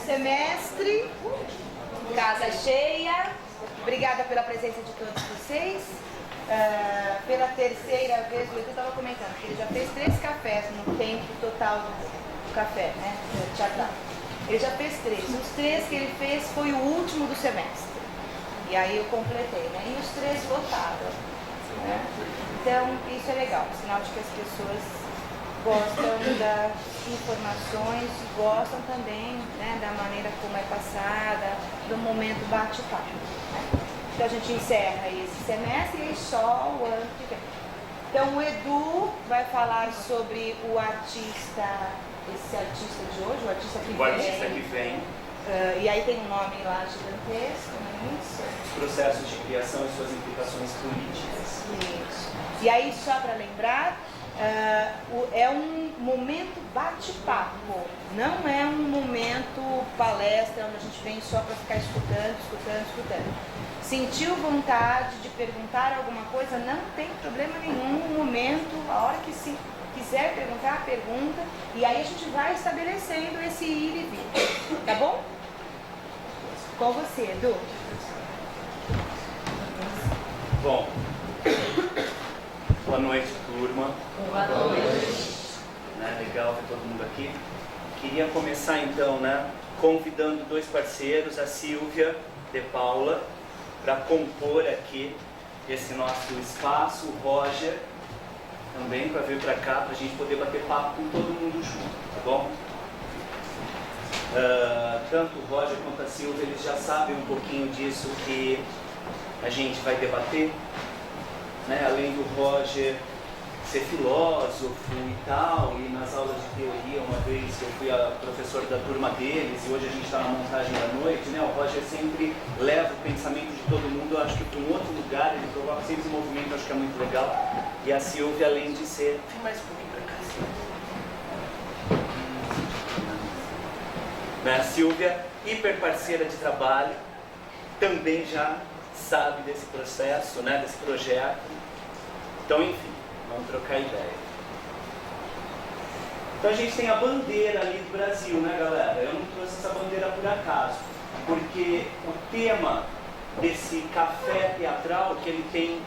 semestre, casa cheia. Obrigada pela presença de todos vocês. Pela terceira vez, o Edu estava comentando que ele já fez 3 cafés no tempo total do café, né? Teatral. Ele já fez 3. Os 3 que ele fez foi o último do semestre. E aí eu completei, né? E os 3 votaram. Né? Então, isso é legal, sinal de que as pessoas gostam das informações, gostam também, né, da maneira como é passada, do momento bate-papo. Né? Então a gente encerra esse semestre e só o ano que vem. Então o Edu vai falar sobre o artista, esse artista de hoje, o artista que vem. O artista que vem. E aí tem um nome lá gigantesco, não é isso? Os processos de criação e suas implicações políticas. Isso. E aí, só para lembrar, é um momento bate-papo, não é um momento palestra onde a gente vem só para ficar escutando. Sentiu vontade de perguntar alguma coisa, não tem problema nenhum, um momento, a hora que se quiser perguntar, pergunta, e aí a gente vai estabelecendo esse ir e vir, tá bom? Com você, Edu. Bom, boa noite, turma. Boa noite. Né, legal ver todo mundo aqui. Queria começar então, né, convidando 2 parceiros, a Silvia de Paula, para compor aqui esse nosso espaço, o Roger também para vir para cá, para a gente poder bater papo com todo mundo junto, tá bom? Tanto o Roger quanto a Silvia, eles já sabem um pouquinho disso que a gente vai debater, né? Além do Roger ser filósofo e tal, e nas aulas de teoria, uma vez eu fui a professor da turma deles, e hoje a gente está na montagem da noite, né? O Roger sempre leva o pensamento de todo mundo, eu acho que para um outro lugar, ele provoca sempre um movimento, eu acho que é muito legal. E a Silvia, além de ser... Vem mais por mim para cá, Silvia. A Silvia, hiper parceira de trabalho, também já sabe desse processo, né? Desse projeto. Então, enfim, vamos trocar ideia. Então a gente tem a bandeira ali do Brasil, né, galera? Eu não trouxe essa bandeira por acaso, porque o tema desse café teatral, que ele tem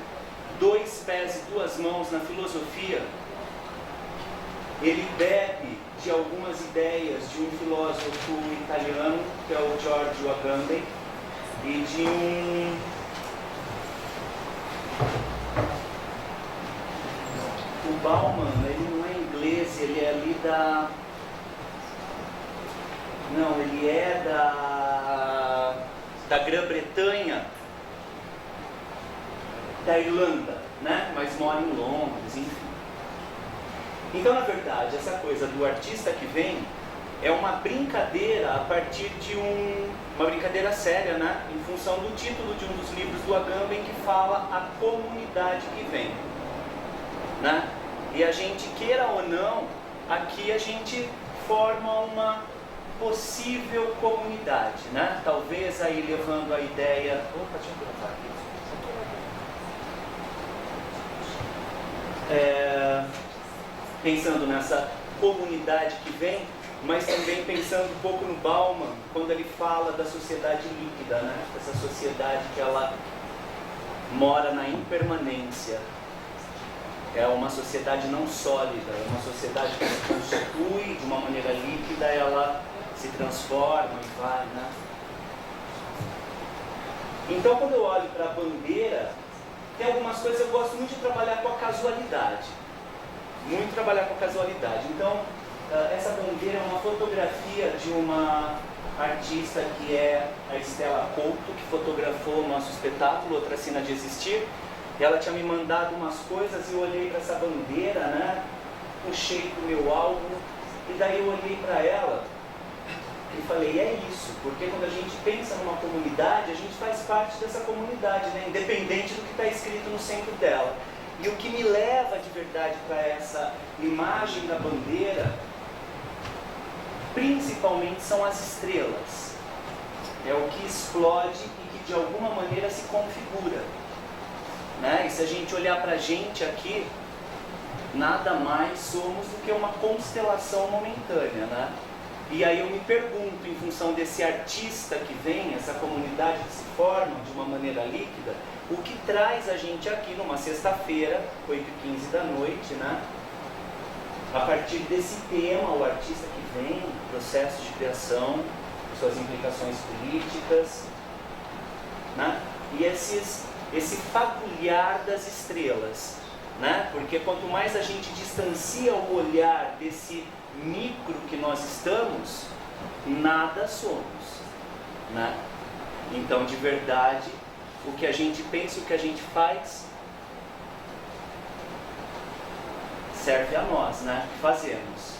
2 pés e 2 mãos na filosofia, ele bebe de algumas ideias de um filósofo italiano, que é o Giorgio Agamben, e de o Bauman, ele não é inglês, ele é ali da... Não, ele é da Grã-Bretanha, da Irlanda, né? Mas mora em Londres, enfim. Então, na verdade, essa coisa do artista que vem é uma brincadeira a partir de uma brincadeira séria, né? Em função do título de um dos livros do Agamben, que fala a comunidade que vem, né? E a gente, queira ou não, aqui a gente forma uma possível comunidade, né? Talvez aí levando a ideia... Opa, deixa eu colocar aqui. Pensando nessa comunidade que vem, mas também pensando um pouco no Bauman, quando ele fala da sociedade líquida, né? Essa sociedade que ela mora na impermanência. É uma sociedade não sólida, é uma sociedade que se constitui de uma maneira líquida, ela se transforma e vai, né? Então, quando eu olho para a bandeira, tem algumas coisas que eu gosto muito de trabalhar com a casualidade. Muito trabalhar com a casualidade. Então, essa bandeira é uma fotografia de uma artista que é a Stella Couto, que fotografou o nosso espetáculo, Outra Cena de Existir. Ela tinha me mandado umas coisas e eu olhei para essa bandeira, né? Puxei para o meu álbum e daí eu olhei para ela e falei, é isso, porque quando a gente pensa numa comunidade, a gente faz parte dessa comunidade, né? Independente do que está escrito no centro dela. E o que me leva de verdade para essa imagem da bandeira, principalmente são as estrelas. É o que explode e que de alguma maneira se configura. Né? E se a gente olhar para a gente aqui, nada mais somos do que uma constelação momentânea, né? E aí eu me pergunto, em função desse artista que vem, essa comunidade que se forma de uma maneira líquida, o que traz a gente aqui numa sexta-feira, 8h15 da noite, né? A partir desse tema, o artista que vem, processo de criação, suas implicações políticas, né? E esse fagulhar das estrelas, né? Porque quanto mais a gente distancia o olhar desse micro que nós estamos, nada somos, né? Então, de verdade, o que a gente pensa, o que a gente faz, serve a nós, né? Fazemos.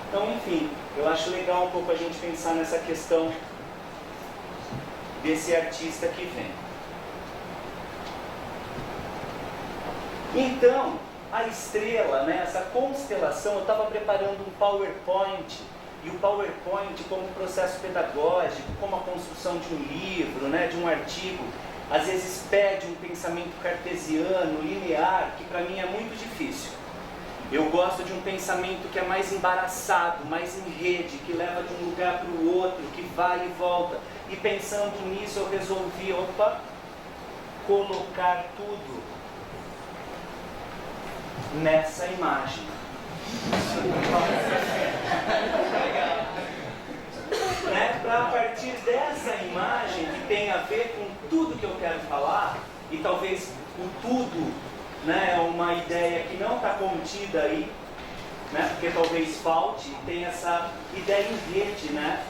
Então, enfim, eu acho legal um pouco a gente pensar nessa questão desse artista que vem. Então, a estrela, né, essa constelação, eu estava preparando um PowerPoint, e o PowerPoint como processo pedagógico, como a construção de um livro, né, de um artigo, às vezes pede um pensamento cartesiano, linear, que para mim é muito difícil. Eu gosto de um pensamento que é mais embaraçado, mais em rede, que leva de um lugar para o outro, que vai e volta. E pensando nisso eu resolvi, colocar tudo nessa imagem. Né? Para a partir dessa imagem que tem a ver com tudo que eu quero falar, e talvez o tudo, né, é uma ideia que não está contida aí, né, porque talvez falte, tem essa ideia em rede, né,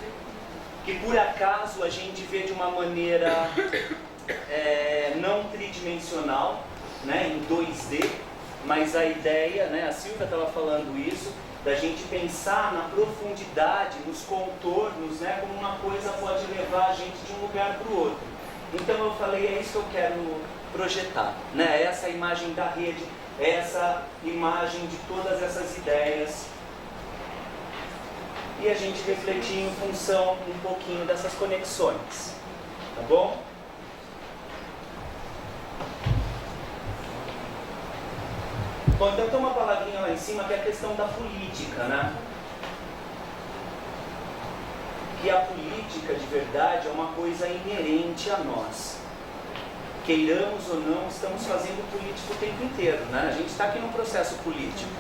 que por acaso a gente vê de uma maneira não tridimensional, né, em 2D, mas a ideia, né, a Silvia estava falando isso, da gente pensar na profundidade, nos contornos, né, como uma coisa pode levar a gente de um lugar para o outro. Então eu falei, é isso que eu quero projetar, né, essa imagem da rede, essa imagem de todas essas ideias, e a gente refletir em função um pouquinho dessas conexões, tá bom? Bom, então tem uma palavrinha lá em cima que é a questão da política, né? Que a política de verdade é uma coisa inerente a nós. Queiramos ou não, estamos fazendo política o tempo inteiro, né? A gente está aqui num processo político.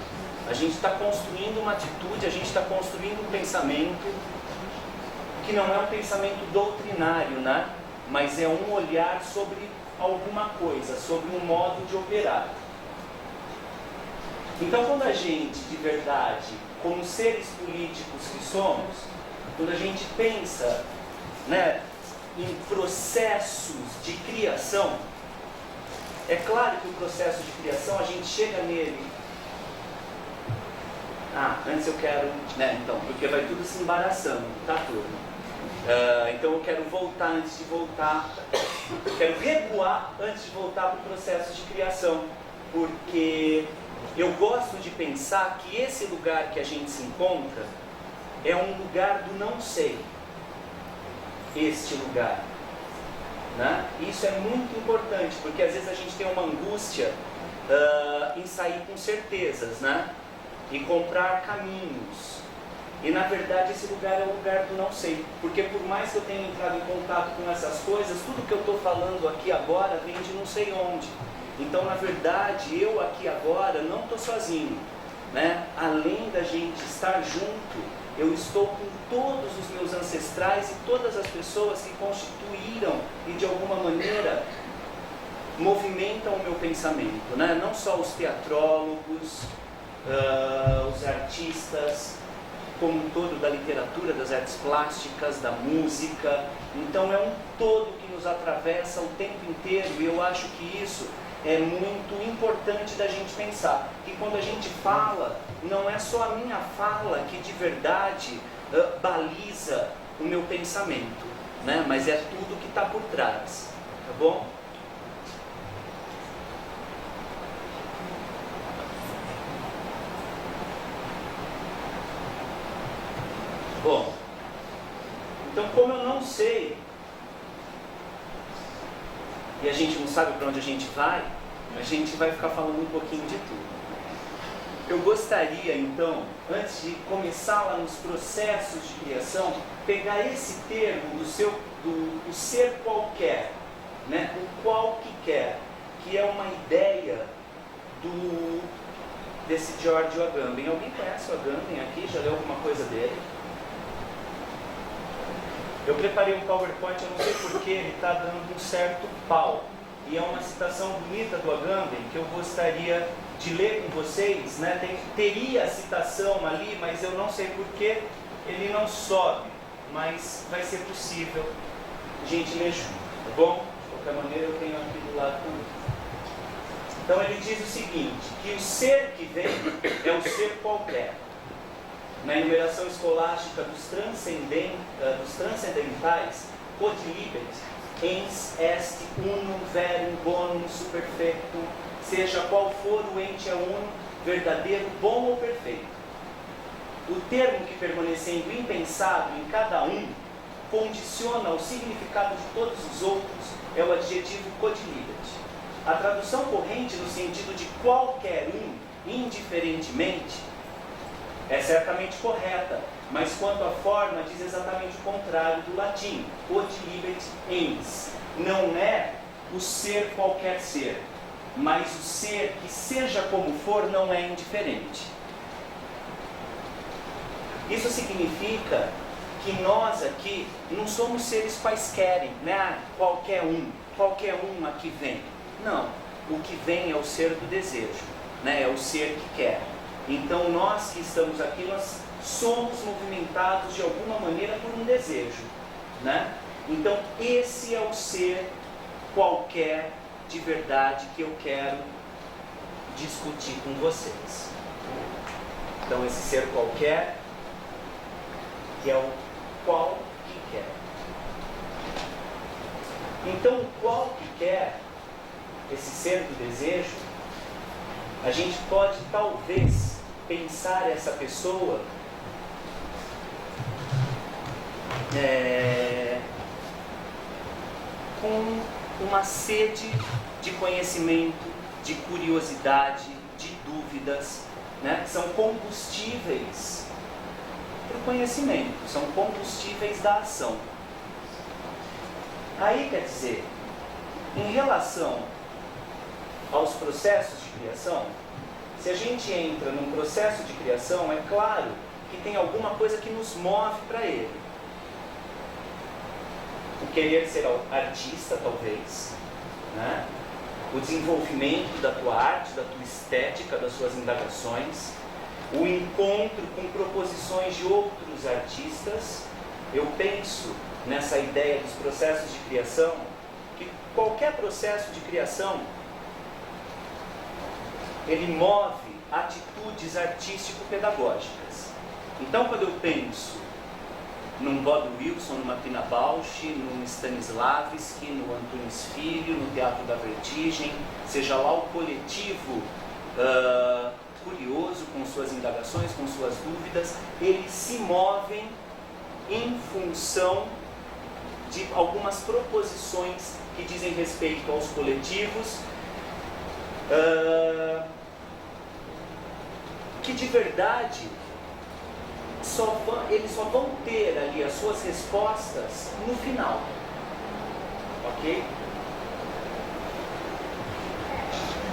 A gente está construindo uma atitude, a gente está construindo um pensamento que não é um pensamento doutrinário, né? Mas é um olhar sobre alguma coisa, sobre um modo de operar. Então, quando a gente, de verdade, como seres políticos que somos, quando a gente pensa, né, em processos de criação, é claro que o processo de criação, a gente chega nele. Antes eu quero, né, então, porque vai tudo se embaraçando, tá, turma? Então eu quero voltar antes de voltar, eu quero recuar antes de voltar para o processo de criação, porque eu gosto de pensar que esse lugar que a gente se encontra é um lugar do não sei, este lugar, né? Isso é muito importante, porque às vezes a gente tem uma angústia em sair com certezas, né? E comprar caminhos. E na verdade esse lugar é o lugar do não sei, porque por mais que eu tenha entrado em contato com essas coisas, tudo que eu estou falando aqui agora vem de não sei onde. Então, na verdade, eu aqui agora não estou sozinho, né? Além da gente estar junto, eu estou com todos os meus ancestrais e todas as pessoas que constituíram e de alguma maneira movimentam o meu pensamento, né? Não só os teatrólogos, os artistas, como um todo da literatura, das artes plásticas, da música. Então é um todo que nos atravessa o tempo inteiro, e eu acho que isso é muito importante da gente pensar, que quando a gente fala, não é só a minha fala que de verdade baliza o meu pensamento, né? Mas é tudo que está por trás, tá bom? Bom, então como eu não sei, e a gente não sabe para onde a gente vai ficar falando um pouquinho de tudo. eu gostaria, então, antes de começar lá nos processos de criação, pegar esse termo do ser qualquer, né? O qual que quer, que é uma ideia desse Giorgio Agamben. Alguém conhece o Agamben aqui? Já leu alguma coisa dele? Eu preparei um PowerPoint, eu não sei porque ele está dando um certo pau. E é uma citação bonita do Agamben que eu gostaria de ler com vocês, né? Teria a citação ali, mas eu não sei porque ele não sobe, mas vai ser possível a gente ler junto, tá bom? De qualquer maneira eu tenho aqui do lado também. Então ele diz o seguinte, que o ser que vem é o ser qualquer. Na enumeração escolástica dos transcendentais, quod libet, ens est unum verum bonum superfectum, seja qual for o ente é uno, verdadeiro, bom ou perfeito. O termo que, permanecendo impensado em cada um, condiciona o significado de todos os outros, é o adjetivo quod libet. A tradução corrente no sentido de qualquer um, indiferentemente, é certamente correta, mas quanto à forma diz exatamente o contrário do latim, quod libet ens. Não é o ser qualquer ser, mas o ser que, seja como for, não é indiferente. Isso significa que nós aqui não somos seres quaisquer, né? Qualquer um aqui vem. Não, o que vem é o ser do desejo, né? É o ser que quer. Então nós que estamos aqui, nós somos movimentados de alguma maneira por um desejo, né? Então esse é o ser qualquer de verdade que eu quero discutir com vocês. Então esse ser qualquer, que é o qual que quer. Então o qual que quer, esse ser do desejo, a gente pode talvez pensar essa pessoa com uma sede de conhecimento, de curiosidade, de dúvidas, né? São combustíveis para o conhecimento, são combustíveis da ação. Aí quer dizer, em relação aos processos de criação, se a gente entra num processo de criação, é claro que tem alguma coisa que nos move para ele. O querer ser artista, talvez, né? O desenvolvimento da tua arte, da tua estética, das suas indagações, o encontro com proposições de outros artistas. Eu penso nessa ideia dos processos de criação, que qualquer processo de criação, ele move atitudes artístico-pedagógicas. Então, quando eu penso num Bob Wilson, numa Pina Bausch, num Stanislavski, no Antunes Filho, no Teatro da Vertigem, seja lá o coletivo curioso, com suas indagações, com suas dúvidas, eles se movem em função de algumas proposições que dizem respeito aos coletivos, que de verdade eles só vão ter ali as suas respostas no final, ok?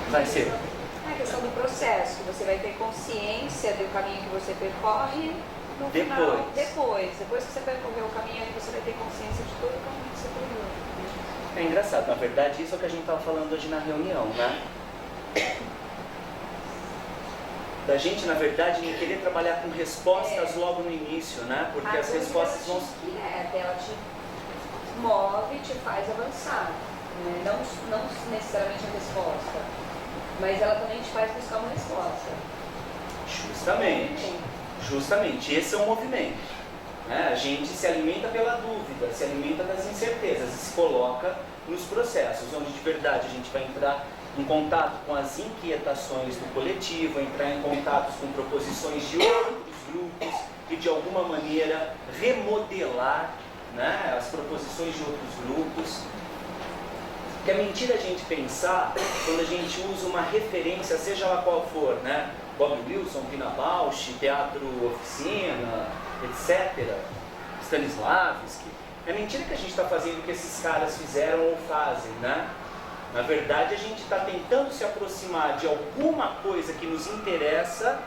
Vai ser. É a questão do processo, que você vai ter consciência do caminho que você percorre no final. Depois que você percorreu o caminho, aí você vai ter consciência de todo o caminho que você percorreu. É engraçado, na verdade isso é o que a gente estava falando hoje na reunião, né? Da gente, na verdade, em querer trabalhar com respostas logo no início, né? Porque as respostas vão... Ela te move, te faz avançar, né? Não necessariamente a resposta, mas ela também te faz buscar uma resposta. Justamente, esse é o movimento, né? A gente se alimenta pela dúvida, se alimenta das incertezas e se coloca nos processos, onde de verdade a gente vai entrar em contato com as inquietações do coletivo, entrar em contato com proposições de outros grupos e de alguma maneira remodelar, né, as proposições de outros grupos. Porque é mentira a gente pensar, quando a gente usa uma referência, seja lá qual for, né? Bob Wilson, Pina Bausch, Teatro Oficina, etc., Stanislavski. É mentira que a gente está fazendo o que esses caras fizeram ou fazem, né? Na verdade, a gente está tentando se aproximar de alguma coisa que nos interessa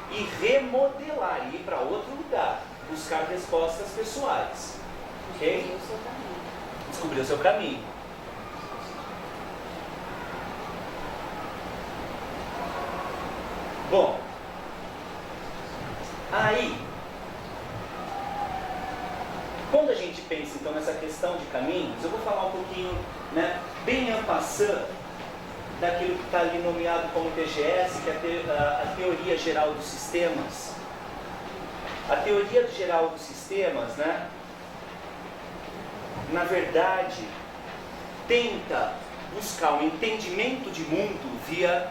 e remodelar, ir para outro lugar, buscar respostas pessoais. Ok? Descobrir o seu caminho. Bom, aí, quando a gente pensa então nessa questão de caminhos, eu vou falar um pouquinho, né, bem en passant, daquilo que está ali nomeado como TGS, que é a Teoria Geral dos Sistemas. A Teoria Geral dos Sistemas, né, na verdade, tenta buscar um entendimento de mundo via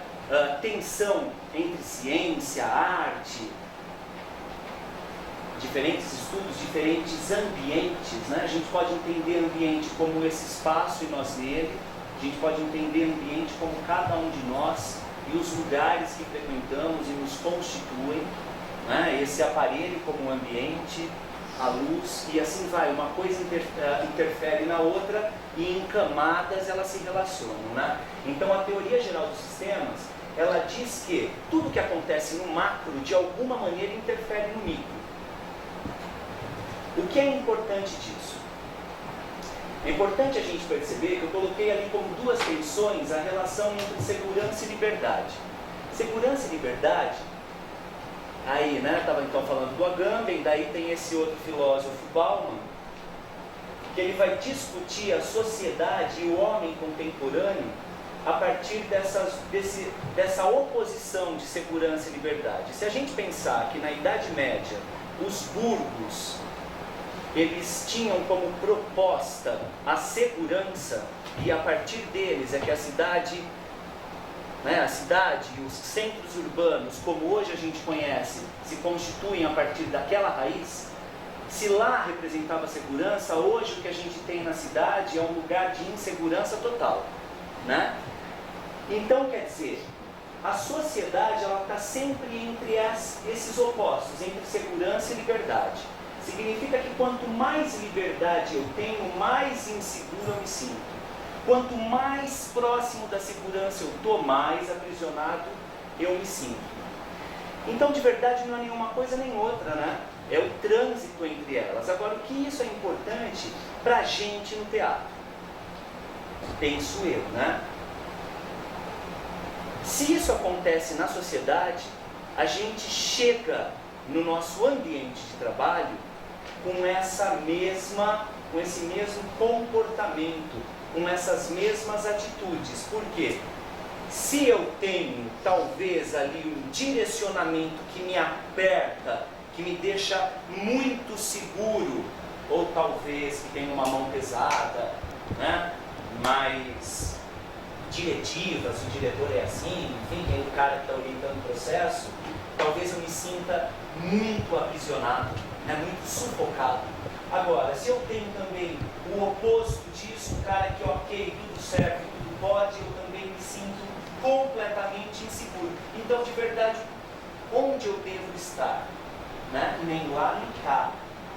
tensão entre ciência, arte, diferentes estudos, diferentes ambientes, né? A gente pode entender ambiente como esse espaço e nós nele, a gente pode entender ambiente como cada um de nós e os lugares que frequentamos e nos constituem, né? Esse aparelho como ambiente, a luz, e assim vai, uma coisa interfere na outra e em camadas elas se relacionam, né? Então a Teoria Geral dos Sistemas, ela diz que tudo que acontece no macro, de alguma maneira, interfere no micro. O que é importante disso? É importante a gente perceber que eu coloquei ali como duas tensões a relação entre segurança e liberdade. Segurança e liberdade, aí, né, estava então falando do Agamben, daí tem esse outro filósofo, Bauman, que ele vai discutir a sociedade e o homem contemporâneo a partir dessa oposição de segurança e liberdade. Se a gente pensar que na Idade Média, os burgos, eles tinham como proposta a segurança, e a partir deles é que a cidade, né, a cidade e os centros urbanos, como hoje a gente conhece, se constituem a partir daquela raiz. Se lá representava segurança, hoje o que a gente tem na cidade é um lugar de insegurança total, né? Então, quer dizer, a sociedade está sempre entre esses opostos, entre segurança e liberdade. Significa que quanto mais liberdade eu tenho, mais inseguro eu me sinto. Quanto mais próximo da segurança eu estou, mais aprisionado eu me sinto. Então, de verdade, não é nenhuma coisa nem outra, né? É o trânsito entre elas. Agora, o que isso é importante para a gente no teatro? Penso eu, né? Se isso acontece na sociedade, a gente chega no nosso ambiente de trabalho com esse mesmo comportamento, com essas mesmas atitudes. Por quê? Se eu tenho, talvez, ali um direcionamento que me aperta, que me deixa muito seguro, ou talvez que tenha uma mão pesada, né? Mais diretivas, o diretor é assim, enfim, tem o cara que está orientando o processo, talvez eu me sinta muito aprisionado, né, muito sufocado. Agora, se eu tenho também o oposto disso, o cara que ok, tudo serve, tudo pode, eu também me sinto completamente inseguro. Então, de verdade, onde eu devo estar? Né? Nem lá nem cá.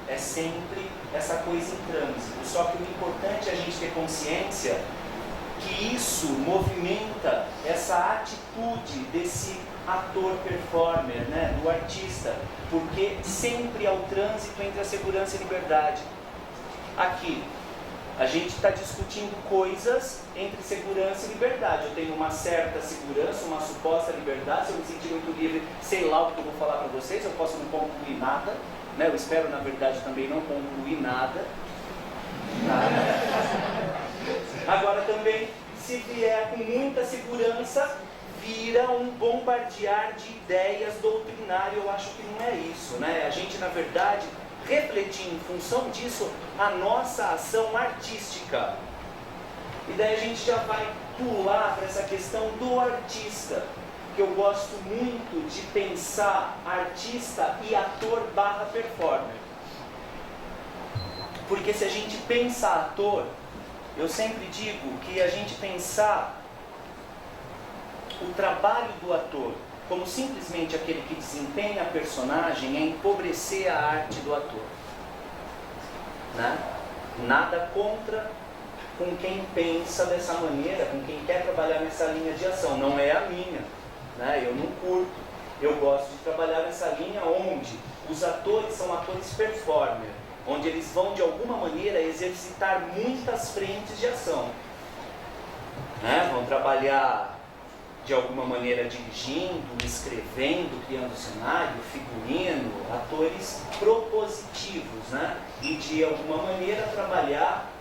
É sempre essa coisa em trânsito. Só que o importante é a gente ter consciência que isso movimenta essa atitude desse ator performer, né, do artista, porque sempre há o trânsito entre a segurança e a liberdade. Aqui, a gente está discutindo coisas entre segurança e liberdade. Eu tenho uma certa segurança, uma suposta liberdade, se eu me sentir muito livre, sei lá o que eu vou falar para vocês, eu posso não concluir nada, né? Eu espero, na verdade, também não concluir nada. Agora também, se vier com muita segurança, vira um bombardear de ideias doutrinário. Eu acho que não é isso, né? A gente, na verdade, refletir em função disso a nossa ação artística. E daí a gente já vai pular para essa questão do artista, que eu gosto muito de pensar artista e ator / performer. Porque se a gente pensa ator, eu sempre digo que a gente pensar o trabalho do ator como simplesmente aquele que desempenha a personagem é empobrecer a arte do ator. Né? Nada contra com quem pensa dessa maneira, com quem quer trabalhar nessa linha de ação. Não é a minha, né? Eu não curto. Eu gosto de trabalhar nessa linha onde os atores são atores performer, onde eles vão de alguma maneira exercitar muitas frentes de ação. Né? Vão trabalhar de alguma maneira dirigindo, escrevendo, criando cenário, figurino, atores propositivos, né? E de alguma maneira trabalhar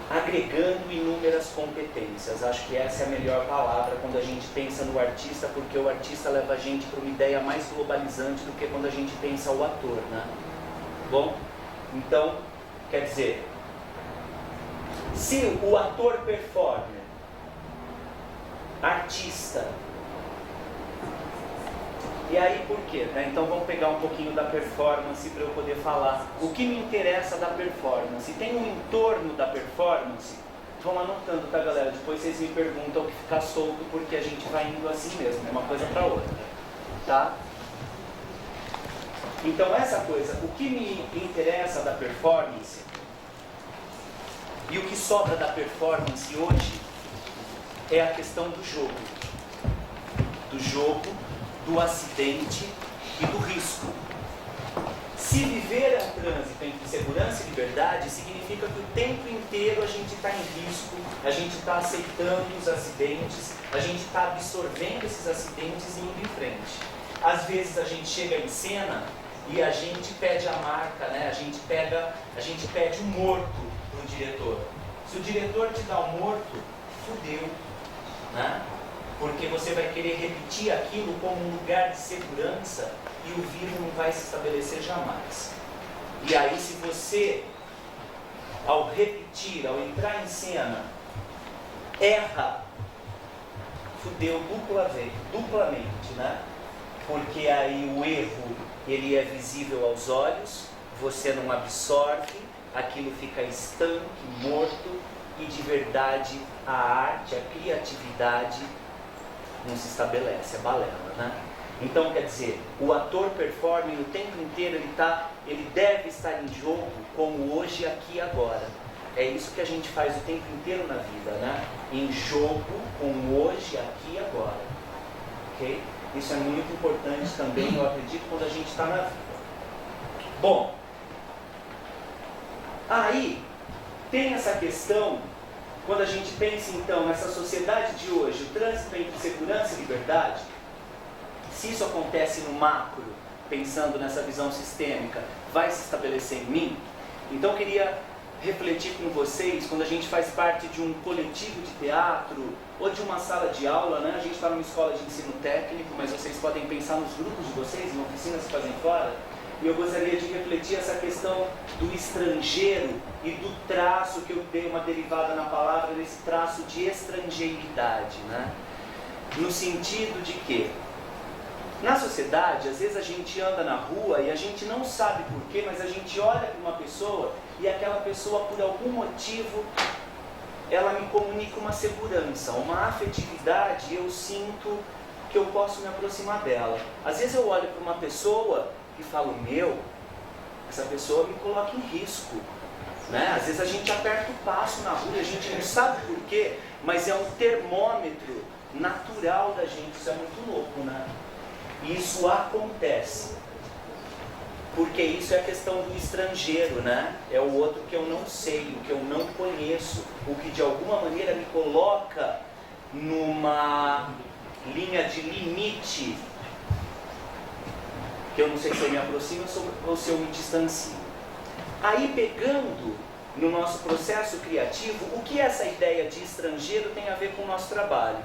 agregando inúmeras competências. Acho que essa é a melhor palavra quando a gente pensa no artista, porque o artista leva a gente para uma ideia mais globalizante do que quando a gente pensa o ator, né? Bom, então, quer dizer, se o ator performer, artista, e aí por quê? Né? Então vamos pegar um pouquinho da performance para eu poder falar o que me interessa da performance. Tem um entorno da performance, vão anotando, tá galera? Depois vocês me perguntam o que ficar solto, porque a gente vai indo assim mesmo, é uma coisa para outra, tá? Então essa coisa, o que me interessa da performance e o que sobra da performance hoje é a questão do jogo. Do jogo, do acidente e do risco. Se viver é um trânsito entre segurança e liberdade, significa que o tempo inteiro a gente está em risco, a gente está aceitando os acidentes, a gente está absorvendo esses acidentes e indo em frente. Às vezes a gente chega em cena e a gente pede a marca, né? A gente pede um morto para o diretor. Se o diretor te dá um morto, fudeu, né? Porque você vai querer repetir aquilo como um lugar de segurança e o vírus não vai se estabelecer jamais. E aí, se você, ao repetir, ao entrar em cena, erra, fudeu duplamente, né? Porque aí o erro, ele é visível aos olhos, você não absorve, aquilo fica estanque, morto, e de verdade a arte, a criatividade não se estabelece, é balela, né? Então, quer dizer, o ator performing o tempo inteiro, ele deve estar em jogo como hoje, aqui e agora. É isso que a gente faz o tempo inteiro na vida, né? Em jogo com hoje, aqui e agora. Ok? Isso é muito importante também, eu acredito, quando a gente está na vida. Bom, aí tem essa questão, quando a gente pensa então nessa sociedade de hoje, o trânsito entre segurança e liberdade, se isso acontece no macro, pensando nessa visão sistêmica, vai se estabelecer em mim? Então eu queria refletir com vocês, quando a gente faz parte de um coletivo de teatro ou de uma sala de aula, né? A gente está numa escola de ensino técnico, mas vocês podem pensar nos grupos de vocês, em oficinas que fazem fora, e eu gostaria de refletir essa questão do estrangeiro e do traço, que eu dei uma derivada na palavra, desse traço de estrangeiridade, né? No sentido de que, na sociedade, às vezes a gente anda na rua e a gente não sabe porquê, mas a gente olha para uma pessoa e aquela pessoa, por algum motivo, ela me comunica uma segurança, uma afetividade, e eu sinto que eu posso me aproximar dela. Às vezes eu olho para uma pessoa e falo, essa pessoa me coloca em risco, né? Às vezes a gente aperta o passo na rua, a gente não sabe porquê, mas é um termômetro natural da gente, isso é muito louco, né? E isso acontece, porque isso é a questão do estrangeiro, né? É o outro que eu não sei, o que eu não conheço, o que de alguma maneira me coloca numa linha de limite, que eu não sei se eu me aproximo ou se eu me distancio. Aí, pegando no nosso processo criativo, o que essa ideia de estrangeiro tem a ver com o nosso trabalho?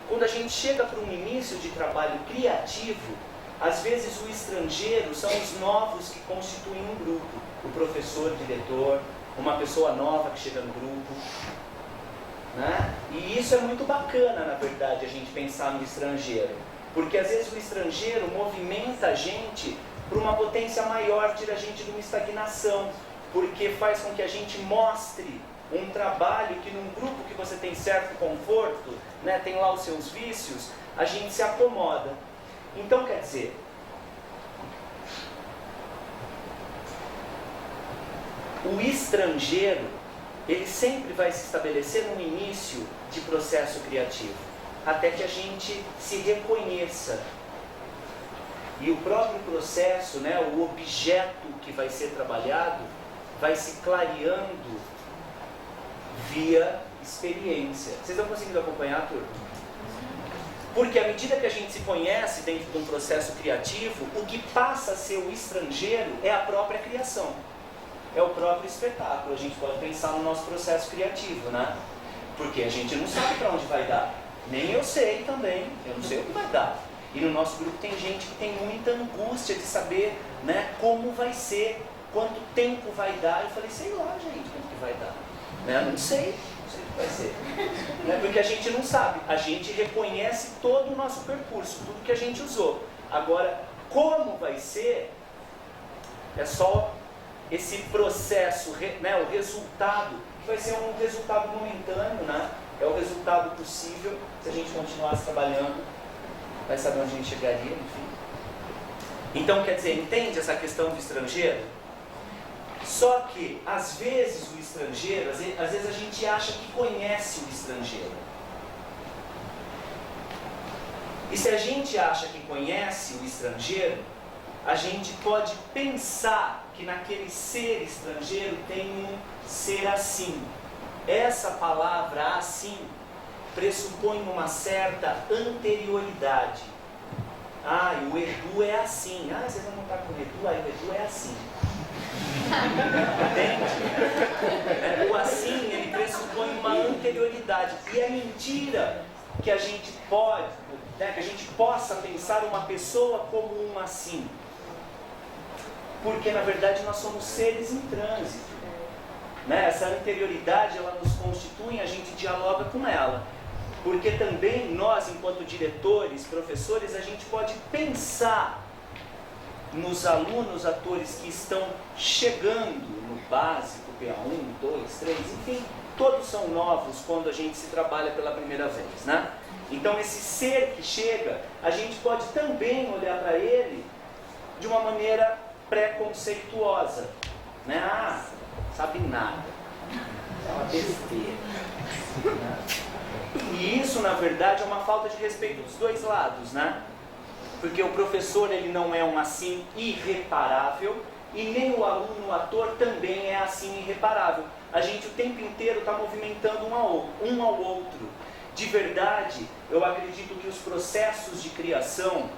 Quando a gente chega para um início de trabalho criativo, às vezes o estrangeiro são os novos que constituem um grupo. O professor, o diretor, uma pessoa nova que chega no grupo, né? E isso é muito bacana, na verdade, a gente pensar no estrangeiro. Porque às vezes o estrangeiro movimenta a gente para uma potência maior, tira a gente de uma estagnação, porque faz com que a gente mostre um trabalho que num grupo que você tem certo conforto, né, tem lá os seus vícios, a gente se acomoda. Então, quer dizer, o estrangeiro, ele sempre vai se estabelecer no início de processo criativo, até que a gente se reconheça. E o próprio processo, né, o objeto que vai ser trabalhado, vai se clareando via experiência. Vocês estão conseguindo acompanhar, turma? Porque à medida que a gente se conhece dentro de um processo criativo, o que passa a ser o estrangeiro é a própria criação. É o próprio espetáculo. A gente pode pensar no nosso processo criativo, né? Porque a gente não sabe para onde vai dar. Nem eu sei também, eu não sei o que vai dar. E no nosso grupo tem gente que tem muita angústia de saber, né, como vai ser, quanto tempo vai dar. Eu falei, sei lá, gente, quanto que vai dar. Né? Não sei o que vai ser. Né? Porque a gente não sabe. A gente reconhece todo o nosso percurso, tudo que a gente usou. Agora, como vai ser, é só esse processo, né, o resultado, que vai ser um resultado momentâneo, né? É o resultado possível se a gente continuasse trabalhando, vai saber onde a gente chegaria, enfim. Então, quer dizer, entende essa questão do estrangeiro? Só que, às vezes, o estrangeiro, às vezes a gente acha que conhece o estrangeiro. E se a gente acha que conhece o estrangeiro, a gente pode pensar que naquele ser estrangeiro tem um ser assim. Essa palavra assim pressupõe uma certa anterioridade. Ah, e o Edu é assim. Ah, vocês vão montar com o Edu? Aí o Edu é assim. Entende? O assim, ele pressupõe uma anterioridade. E é mentira que a gente pode, né, que a gente possa pensar uma pessoa como um assim. Porque na verdade nós somos seres em trânsito. Né? Essa anterioridade, ela nos constitui, a gente dialoga com ela. Porque também nós, enquanto diretores, professores, a gente pode pensar nos alunos, atores que estão chegando no básico, PA1, 2, 3, enfim, todos são novos quando a gente se trabalha pela primeira vez, né? Então esse ser que chega, a gente pode também olhar para ele de uma maneira preconceituosa, né? Ah, sabe nada, é uma besteira, né? E isso, na verdade, é uma falta de respeito dos dois lados, né? Porque o professor, ele não é um assim irreparável, e nem o aluno, o ator, também é assim irreparável. A gente o tempo inteiro está movimentando um ao outro. De verdade, eu acredito que os processos de criação,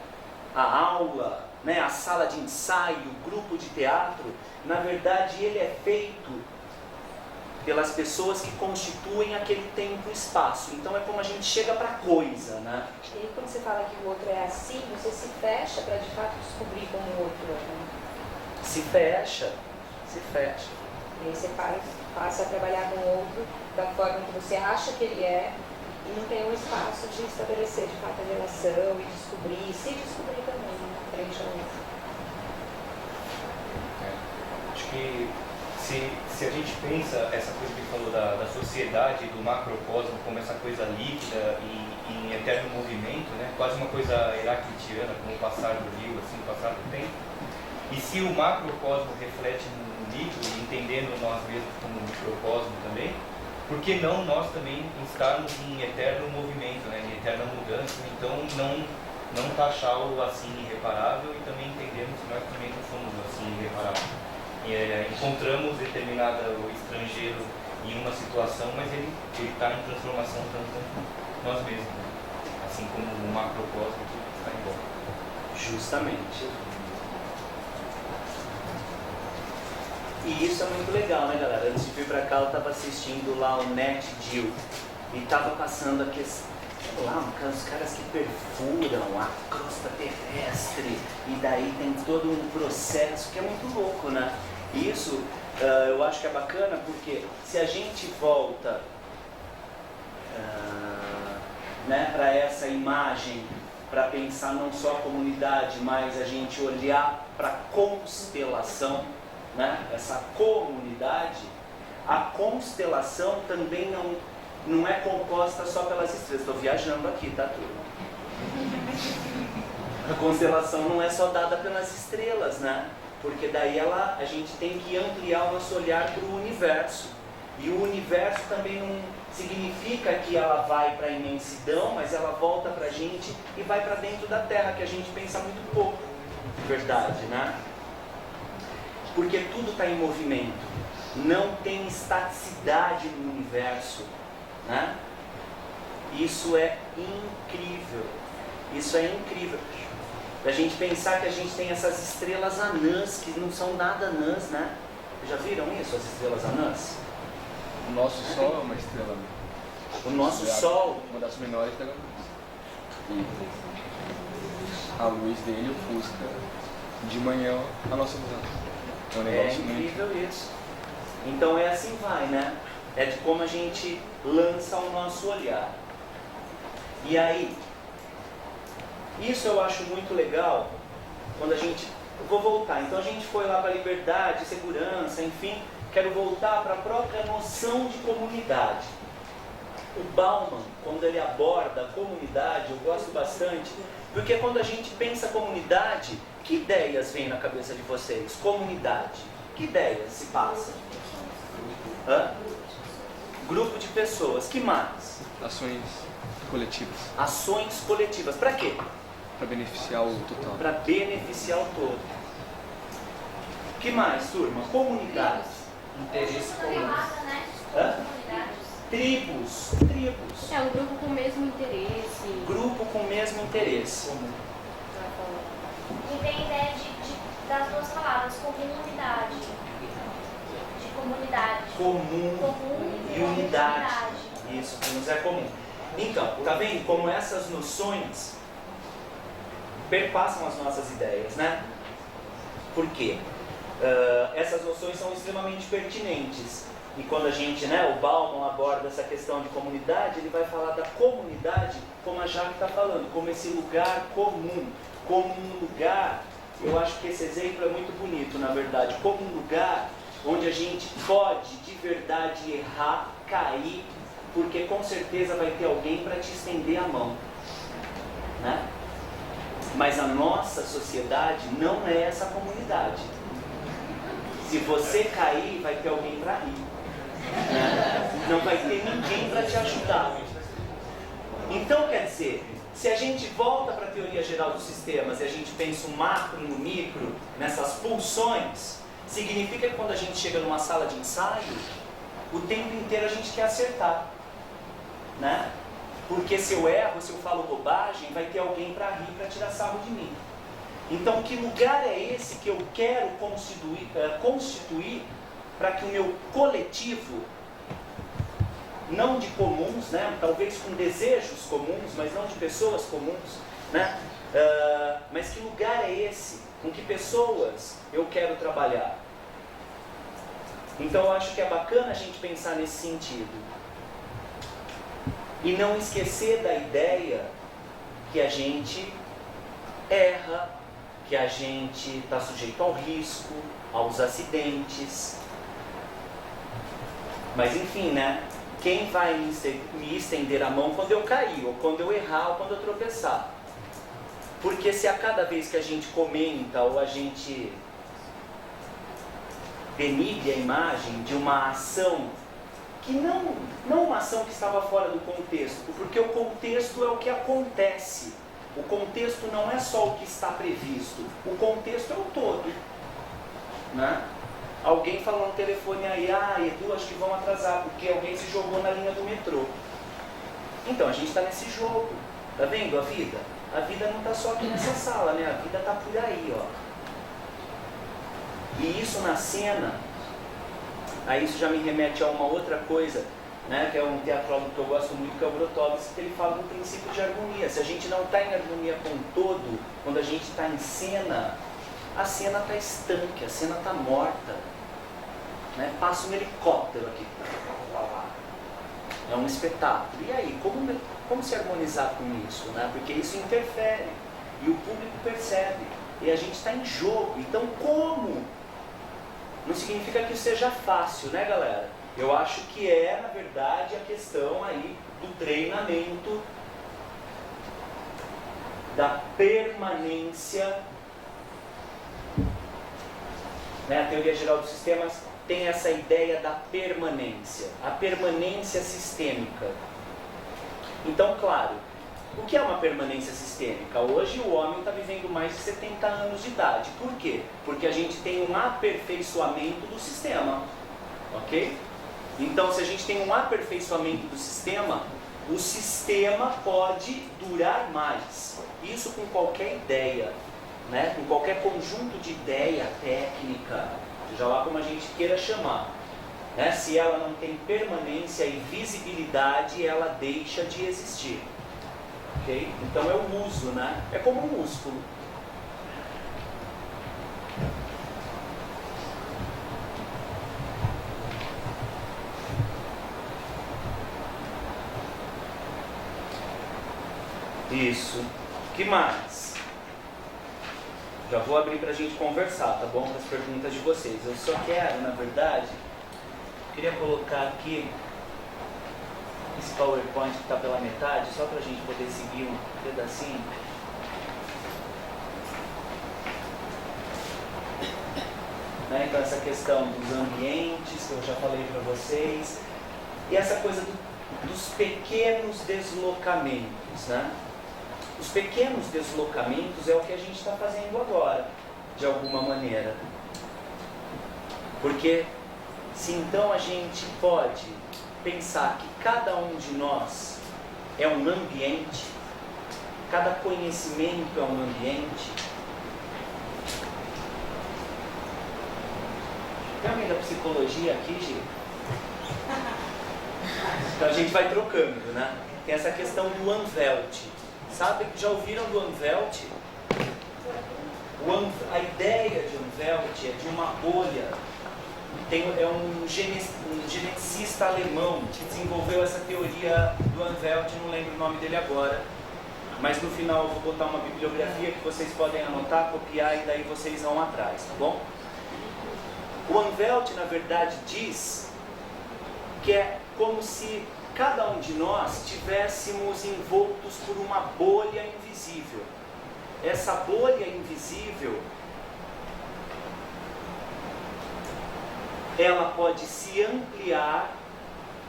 a aula, né, a sala de ensaio, o grupo de teatro, na verdade ele é feito pelas pessoas que constituem aquele tempo e espaço. Então é como a gente chega para a coisa, né? E aí, quando você fala que o outro é assim, você se fecha para de fato descobrir como o outro é, né? Se fecha, se fecha. E aí você passa a trabalhar com o outro da forma que você acha que ele é e não tem um espaço de estabelecer de fato a relação e descobrir, e se descobrir também, né, frente ao outro. Acho que se a gente pensa essa coisa que falou da sociedade, do macrocosmo, como essa coisa líquida e em eterno movimento, né? Quase uma coisa heraclitiana, como o passar do rio, assim, o passar do tempo. E se o macrocosmo reflete no líquido, entendendo nós mesmos como microcosmo também, por que não nós também estarmos em eterno movimento, né? Em eterna mudança? Então não taxar o assim irreparável e também entendermos que nós também não somos assim irreparáveis. Encontramos o estrangeiro em uma situação, mas ele está em transformação tanto quanto nós mesmos, né? Assim como o macrocosmo que está em volta. Justamente. E isso é muito legal, né, galera? Antes de vir pra cá, eu estava assistindo lá o Net Geo e estava passando aqui, sei lá, os caras que perfuram a crosta terrestre, e daí tem todo um processo que é muito louco, né? Isso eu acho que é bacana porque se a gente volta né, para essa imagem para pensar não só a comunidade, mas a gente olhar para a constelação, né? Essa comunidade, a constelação também não é composta só pelas estrelas. Estou viajando aqui, tá, turma? A constelação não é só dada pelas estrelas, né? Porque daí a gente tem que ampliar o nosso olhar para o universo. E o universo também não significa que ela vai para a imensidão, mas ela volta para a gente e vai para dentro da Terra, que a gente pensa muito pouco, verdade, né? Porque tudo está em movimento, não tem estaticidade no universo, né? Isso é incrível, isso é incrível. A gente pensar que a gente tem essas estrelas anãs, que não são nada anãs, né? Já viram isso, as estrelas anãs? O nosso Sol é uma estrela. O nosso Sol, uma das menores da galáxia. E a luz dele ofusca de manhã a nossa visão. É um negócio incrível muito... isso. Então é assim vai, né? É de como a gente lança o nosso olhar. E aí, isso eu acho muito legal, quando a gente... Eu vou voltar, então a gente foi lá para liberdade, segurança, enfim, quero voltar para a própria noção de comunidade. O Bauman, quando ele aborda a comunidade, eu gosto bastante, porque quando a gente pensa comunidade, que ideias vêm na cabeça de vocês? Comunidade, que ideias se passam? Grupo de pessoas, que mais? Ações coletivas. Ações coletivas, para quê? Para beneficiar o total. Para beneficiar o todo. Que mais, turma? Comunidade. Interesse comum. Tribos. É um grupo com o mesmo interesse. Grupo com o mesmo interesse. E tem a ideia das duas palavras, comunidade. De comunidade. Comum e unidade. Isso, que nos é comum. Então, tá vendo como essas noções perpassam as nossas ideias, né? Por quê? Essas noções são extremamente pertinentes. E quando a gente, o Bauman aborda essa questão de comunidade, ele vai falar da comunidade como a Jaque está falando, como esse lugar comum, como um lugar, eu acho que esse exemplo é muito bonito, na verdade, como um lugar onde a gente pode de verdade errar, cair, porque com certeza vai ter alguém para te estender a mão, né? Mas a nossa sociedade não é essa comunidade. Se você cair, vai ter alguém para rir, né? Não vai ter ninguém para te ajudar. Então, quer dizer, se a gente volta para a teoria geral dos sistemas e a gente pensa o macro no micro, nessas pulsões, significa que quando a gente chega numa sala de ensaio, o tempo inteiro a gente quer acertar, né? Porque se eu erro, se eu falo bobagem, vai ter alguém para rir, para tirar sarro de mim. Então, que lugar é esse que eu quero constituir para que o meu coletivo, não de comuns, né? Talvez com desejos comuns, mas não de pessoas comuns, né? Mas que lugar é esse? Com que pessoas eu quero trabalhar? Então, eu acho que é bacana a gente pensar nesse sentido. E não esquecer da ideia que a gente erra, que a gente está sujeito ao risco, aos acidentes. Mas enfim, né? Quem vai me estender a mão quando eu cair, ou quando eu errar, ou quando eu tropeçar? Porque se a cada vez que a gente comenta, ou a gente denigre a imagem de uma ação que não uma ação que estava fora do contexto, porque o contexto é o que acontece. O contexto não é só o que está previsto, o contexto é o todo, né? Alguém falou no telefone aí, Edu, acho que vão atrasar, porque alguém se jogou na linha do metrô. Então, a gente está nesse jogo, tá vendo a vida? A vida não está só aqui nessa sala, né? A vida está por aí, ó. E isso na cena, aí isso já me remete a uma outra coisa, né, que é um teatrólogo que eu gosto muito, que é o Grotowski, que ele fala do princípio de harmonia. Se a gente não está em harmonia com o todo, quando a gente está em cena, a cena está estanque, a cena está morta, né? Passa um helicóptero aqui, é um espetáculo. E aí, como se harmonizar com isso, né? Porque isso interfere e o público percebe e a gente está em jogo. Então, como? Não significa que isso seja fácil, né, galera? Eu acho que na verdade, a questão aí do treinamento, da permanência, né? A teoria geral dos sistemas tem essa ideia da permanência, a permanência sistêmica. Então, claro, o que é uma permanência sistêmica? Hoje o homem está vivendo mais de 70 anos de idade. Por quê? Porque a gente tem um aperfeiçoamento do sistema, ok? Então, se a gente tem um aperfeiçoamento do sistema, o sistema pode durar mais. Isso com qualquer ideia, né? Com qualquer conjunto de ideia técnica, seja lá como a gente queira chamar, né? Se ela não tem permanência e visibilidade, ela deixa de existir, ok? Então é o uso, né? É como um músculo. Isso. Que mais? Já vou abrir para a gente conversar, tá bom? Com as perguntas de vocês. Eu só quero, na verdade, queria colocar aqui esse PowerPoint que está pela metade, só para a gente poder seguir um pedacinho. Né? Então, essa questão dos ambientes, que eu já falei para vocês, e essa coisa dos pequenos deslocamentos, né? Os pequenos deslocamentos é o que a gente está fazendo agora, de alguma maneira. Porque se então a gente pode pensar que cada um de nós é um ambiente, cada conhecimento é um ambiente. Tem alguém da psicologia aqui, Gi? Então a gente vai trocando, né? Tem essa questão do Anvelt. Sabe, já ouviram do Anvelt? A ideia de Anvelt é de uma bolha. É um geneticista alemão que desenvolveu essa teoria do Anvelt, não lembro o nome dele agora. Mas no final eu vou botar uma bibliografia que vocês podem anotar, copiar e daí vocês vão atrás, tá bom? O Anvelt, na verdade, diz que é como se cada um de nós estivéssemos envoltos por uma bolha invisível. Essa bolha invisível, ela pode se ampliar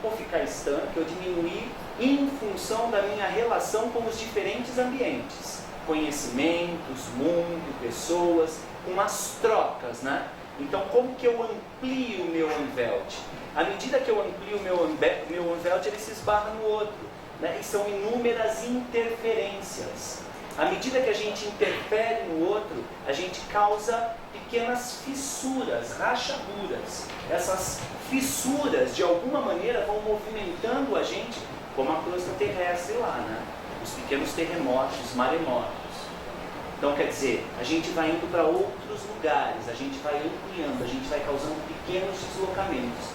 ou ficar estanque ou diminuir em função da minha relação com os diferentes ambientes, conhecimentos, mundo, pessoas, com as trocas, né? Então, como que eu amplio o meu Anvelt? À medida que eu amplio o meu Anvelt, ele se esbarra no outro, né? E são inúmeras interferências. À medida que a gente interfere no outro, a gente causa pequenas fissuras, rachaduras. Essas fissuras, de alguma maneira, vão movimentando a gente, como a crosta terrestre lá, né? Os pequenos terremotos, os maremotos. Então, quer dizer, a gente vai indo para outros lugares, a gente vai ampliando, a gente vai causando pequenos deslocamentos.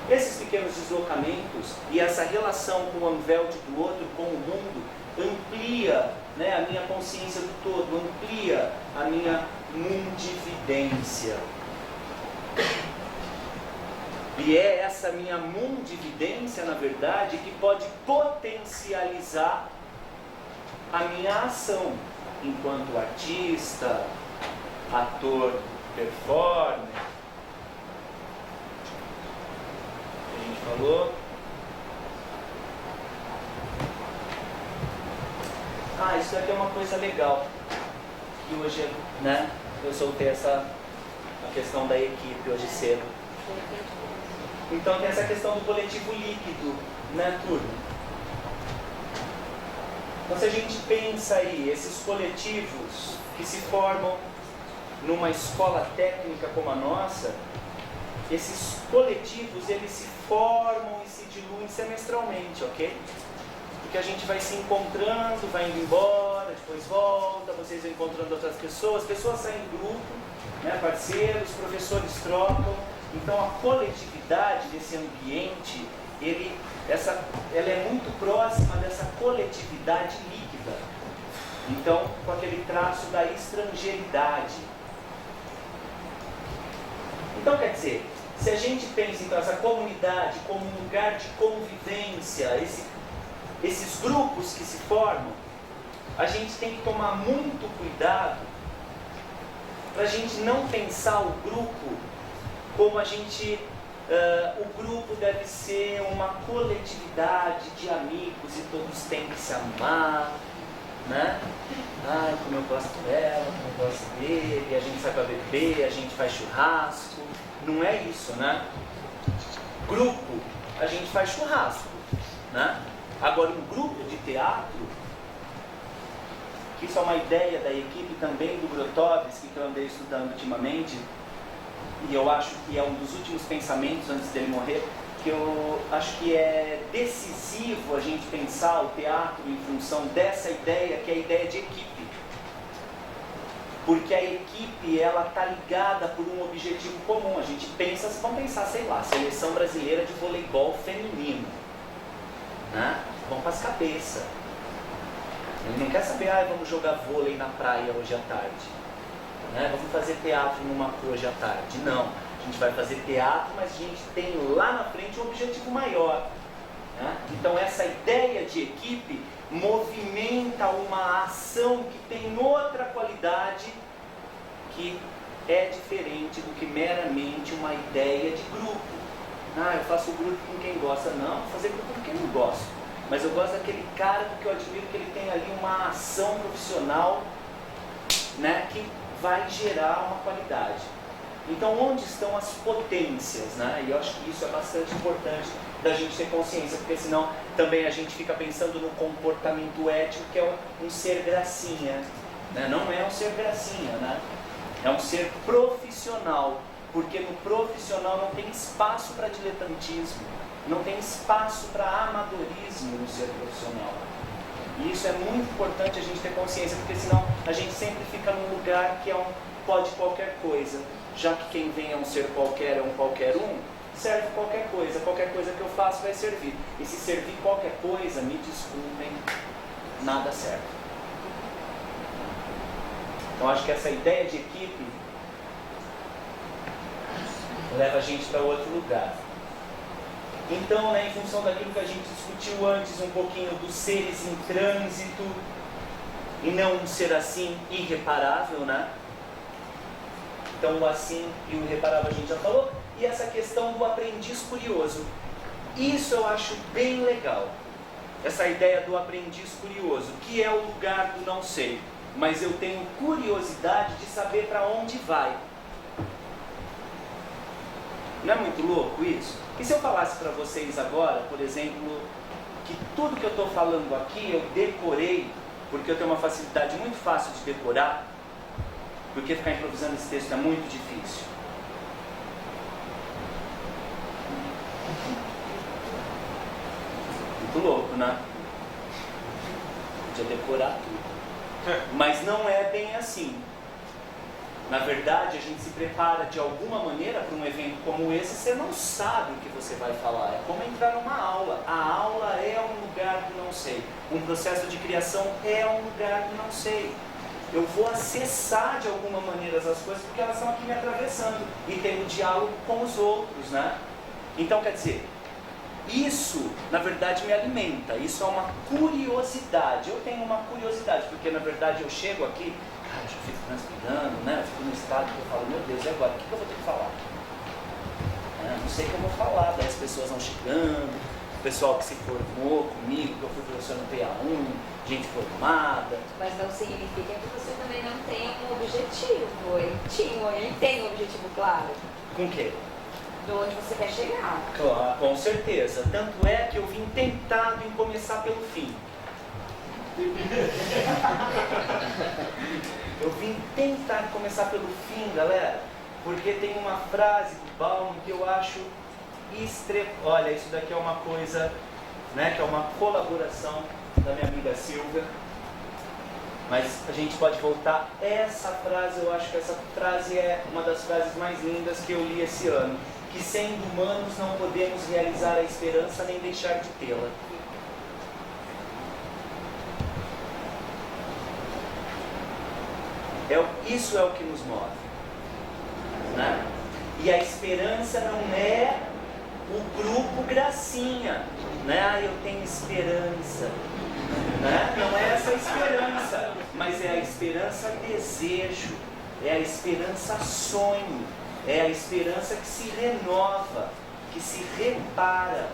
Esses pequenos deslocamentos e essa relação com o Anvelt do outro, com o mundo, amplia, né, a minha consciência do todo, amplia a minha mundividência. E é essa minha mundividência, na verdade, que pode potencializar a minha ação enquanto artista, ator, performer. A gente falou. Isso aqui é uma coisa legal. E hoje, né, eu soltei a questão da equipe hoje cedo. Então tem essa questão do coletivo líquido, né, turma? Então se a gente pensa aí, esses coletivos que se formam numa escola técnica como a nossa, esses coletivos, eles se formam e se diluem semestralmente, ok? Porque a gente vai se encontrando, vai indo embora, depois volta, vocês vão encontrando outras pessoas saem do grupo, né, parceiros, professores trocam. Então a coletividade desse ambiente, ele ela é muito próxima dessa coletividade líquida. Então, com aquele traço da estrangeiridade. Então, quer dizer, se a gente pensa então essa comunidade como um lugar de convivência, esses grupos que se formam, a gente tem que tomar muito cuidado para a gente não pensar o grupo como o grupo deve ser uma coletividade de amigos e todos têm que se amar, né? Ai, como eu gosto dela, como eu gosto dele, a gente sai para beber, a gente faz churrasco. Não é isso, né? Grupo, a gente faz churrasco, né? Agora, um grupo de teatro, que isso é uma ideia da equipe também do Grotowski, que eu andei estudando ultimamente, e eu acho que é um dos últimos pensamentos antes dele morrer, que eu acho que é decisivo a gente pensar o teatro em função dessa ideia, que é a ideia de equipe. Porque a equipe, ela está ligada por um objetivo comum. A gente pensa, vamos pensar, sei lá, seleção brasileira de voleibol feminino, né? Vamos para as cabeças. Ele não quer saber, vamos jogar vôlei na praia hoje à tarde, né? Vamos fazer teatro numa rua hoje à tarde. Não, a gente vai fazer teatro, mas a gente tem lá na frente um objetivo maior, né? Então essa ideia de equipe movimenta uma ação que tem outra qualidade, que é diferente do que meramente uma ideia de grupo. Eu faço grupo com quem gosta. Não, vou fazer grupo com quem não gosta. Mas eu gosto daquele cara porque eu admiro que ele tem ali uma ação profissional, né, que vai gerar uma qualidade. Então, onde estão as potências, né? E eu acho que isso é bastante importante da gente ter consciência, porque senão também a gente fica pensando no comportamento ético, que é um ser gracinha, né? Não é um ser gracinha, né? É um ser profissional, porque no profissional não tem espaço para diletantismo, não tem espaço para amadorismo no ser profissional. E isso é muito importante a gente ter consciência, porque senão a gente sempre fica num lugar que pode qualquer coisa, já que quem vem é um ser qualquer, é um qualquer um, serve qualquer coisa que eu faço vai servir. E se servir qualquer coisa, me desculpem, nada serve. Então acho que essa ideia de equipe leva a gente para outro lugar. Então, né, em função daquilo que a gente discutiu antes um pouquinho dos seres em trânsito e não um ser assim irreparável, né? Então o assim e o irreparável a gente já falou. E essa questão do aprendiz curioso. Isso eu acho bem legal. Essa ideia do aprendiz curioso, que é o lugar do não sei, mas eu tenho curiosidade de saber para onde vai. Não é muito louco isso? E se eu falasse para vocês agora, por exemplo, que tudo que eu estou falando aqui eu decorei, porque eu tenho uma facilidade muito fácil de decorar, porque ficar improvisando esse texto é muito difícil. Muito louco, né? Podia decorar tudo. Mas não é bem assim. Na verdade, a gente se prepara de alguma maneira para um evento como esse, você não sabe o que você vai falar. É como entrar numa aula. A aula é um lugar do não sei. Um processo de criação é um lugar do não sei. Eu vou acessar de alguma maneira as coisas porque elas estão aqui me atravessando. E tem o diálogo com os outros, né? Então, quer dizer, isso, na verdade, me alimenta. Isso é uma curiosidade. Eu tenho uma curiosidade, porque, na verdade, eu chego aqui, eu já fico transpirando, né? Eu fico no estado que eu falo, meu Deus, e agora? O que eu vou ter que falar? Não sei como falar. Daí as pessoas vão chegando, o pessoal que se formou comigo, que eu fui professor no PA1, gente formada. Mas não significa que você também não tenha um objetivo. Ele tem um objetivo claro. Com o quê? De onde você quer chegar. Claro, com certeza. Tanto é que eu vim tentado em começar pelo fim. Eu vim tentar começar pelo fim, galera, porque tem uma frase do Bauman que eu acho Olha, isso daqui é uma coisa, né, que é uma colaboração da minha amiga Silvia, mas a gente pode voltar. Essa frase, eu acho que essa frase é uma das frases mais lindas que eu li esse ano. que sendo humanos não podemos realizar a esperança nem deixar de tê-la. Isso é o que nos move, né? E a esperança não é o grupo gracinha, né? Ah, eu tenho esperança, né? Não é essa esperança, mas é a esperança desejo, é a esperança sonho, é a esperança que se renova, que se repara.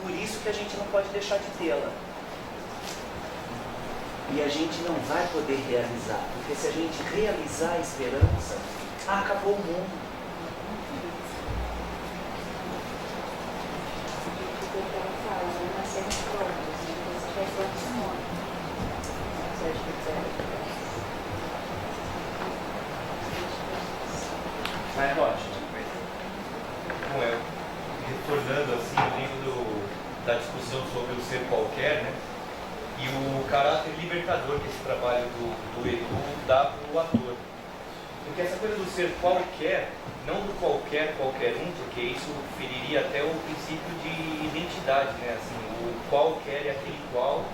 Por isso que a gente não pode deixar de tê-la. E a gente não vai poder realizar, porque se a gente realizar a esperança, acabou o mundo. O que ela fala, nós nascemos prontos, então você vai pronto de morte. Vai, Rocha. Bom, retornando assim, eu lembro da discussão sobre o ser qualquer, né? E o caráter libertador que esse trabalho do Edu dá para o ator. Porque essa coisa do ser qualquer, não do qualquer um, porque isso feriria até o princípio de identidade, né? Assim, o qualquer é aquele qual,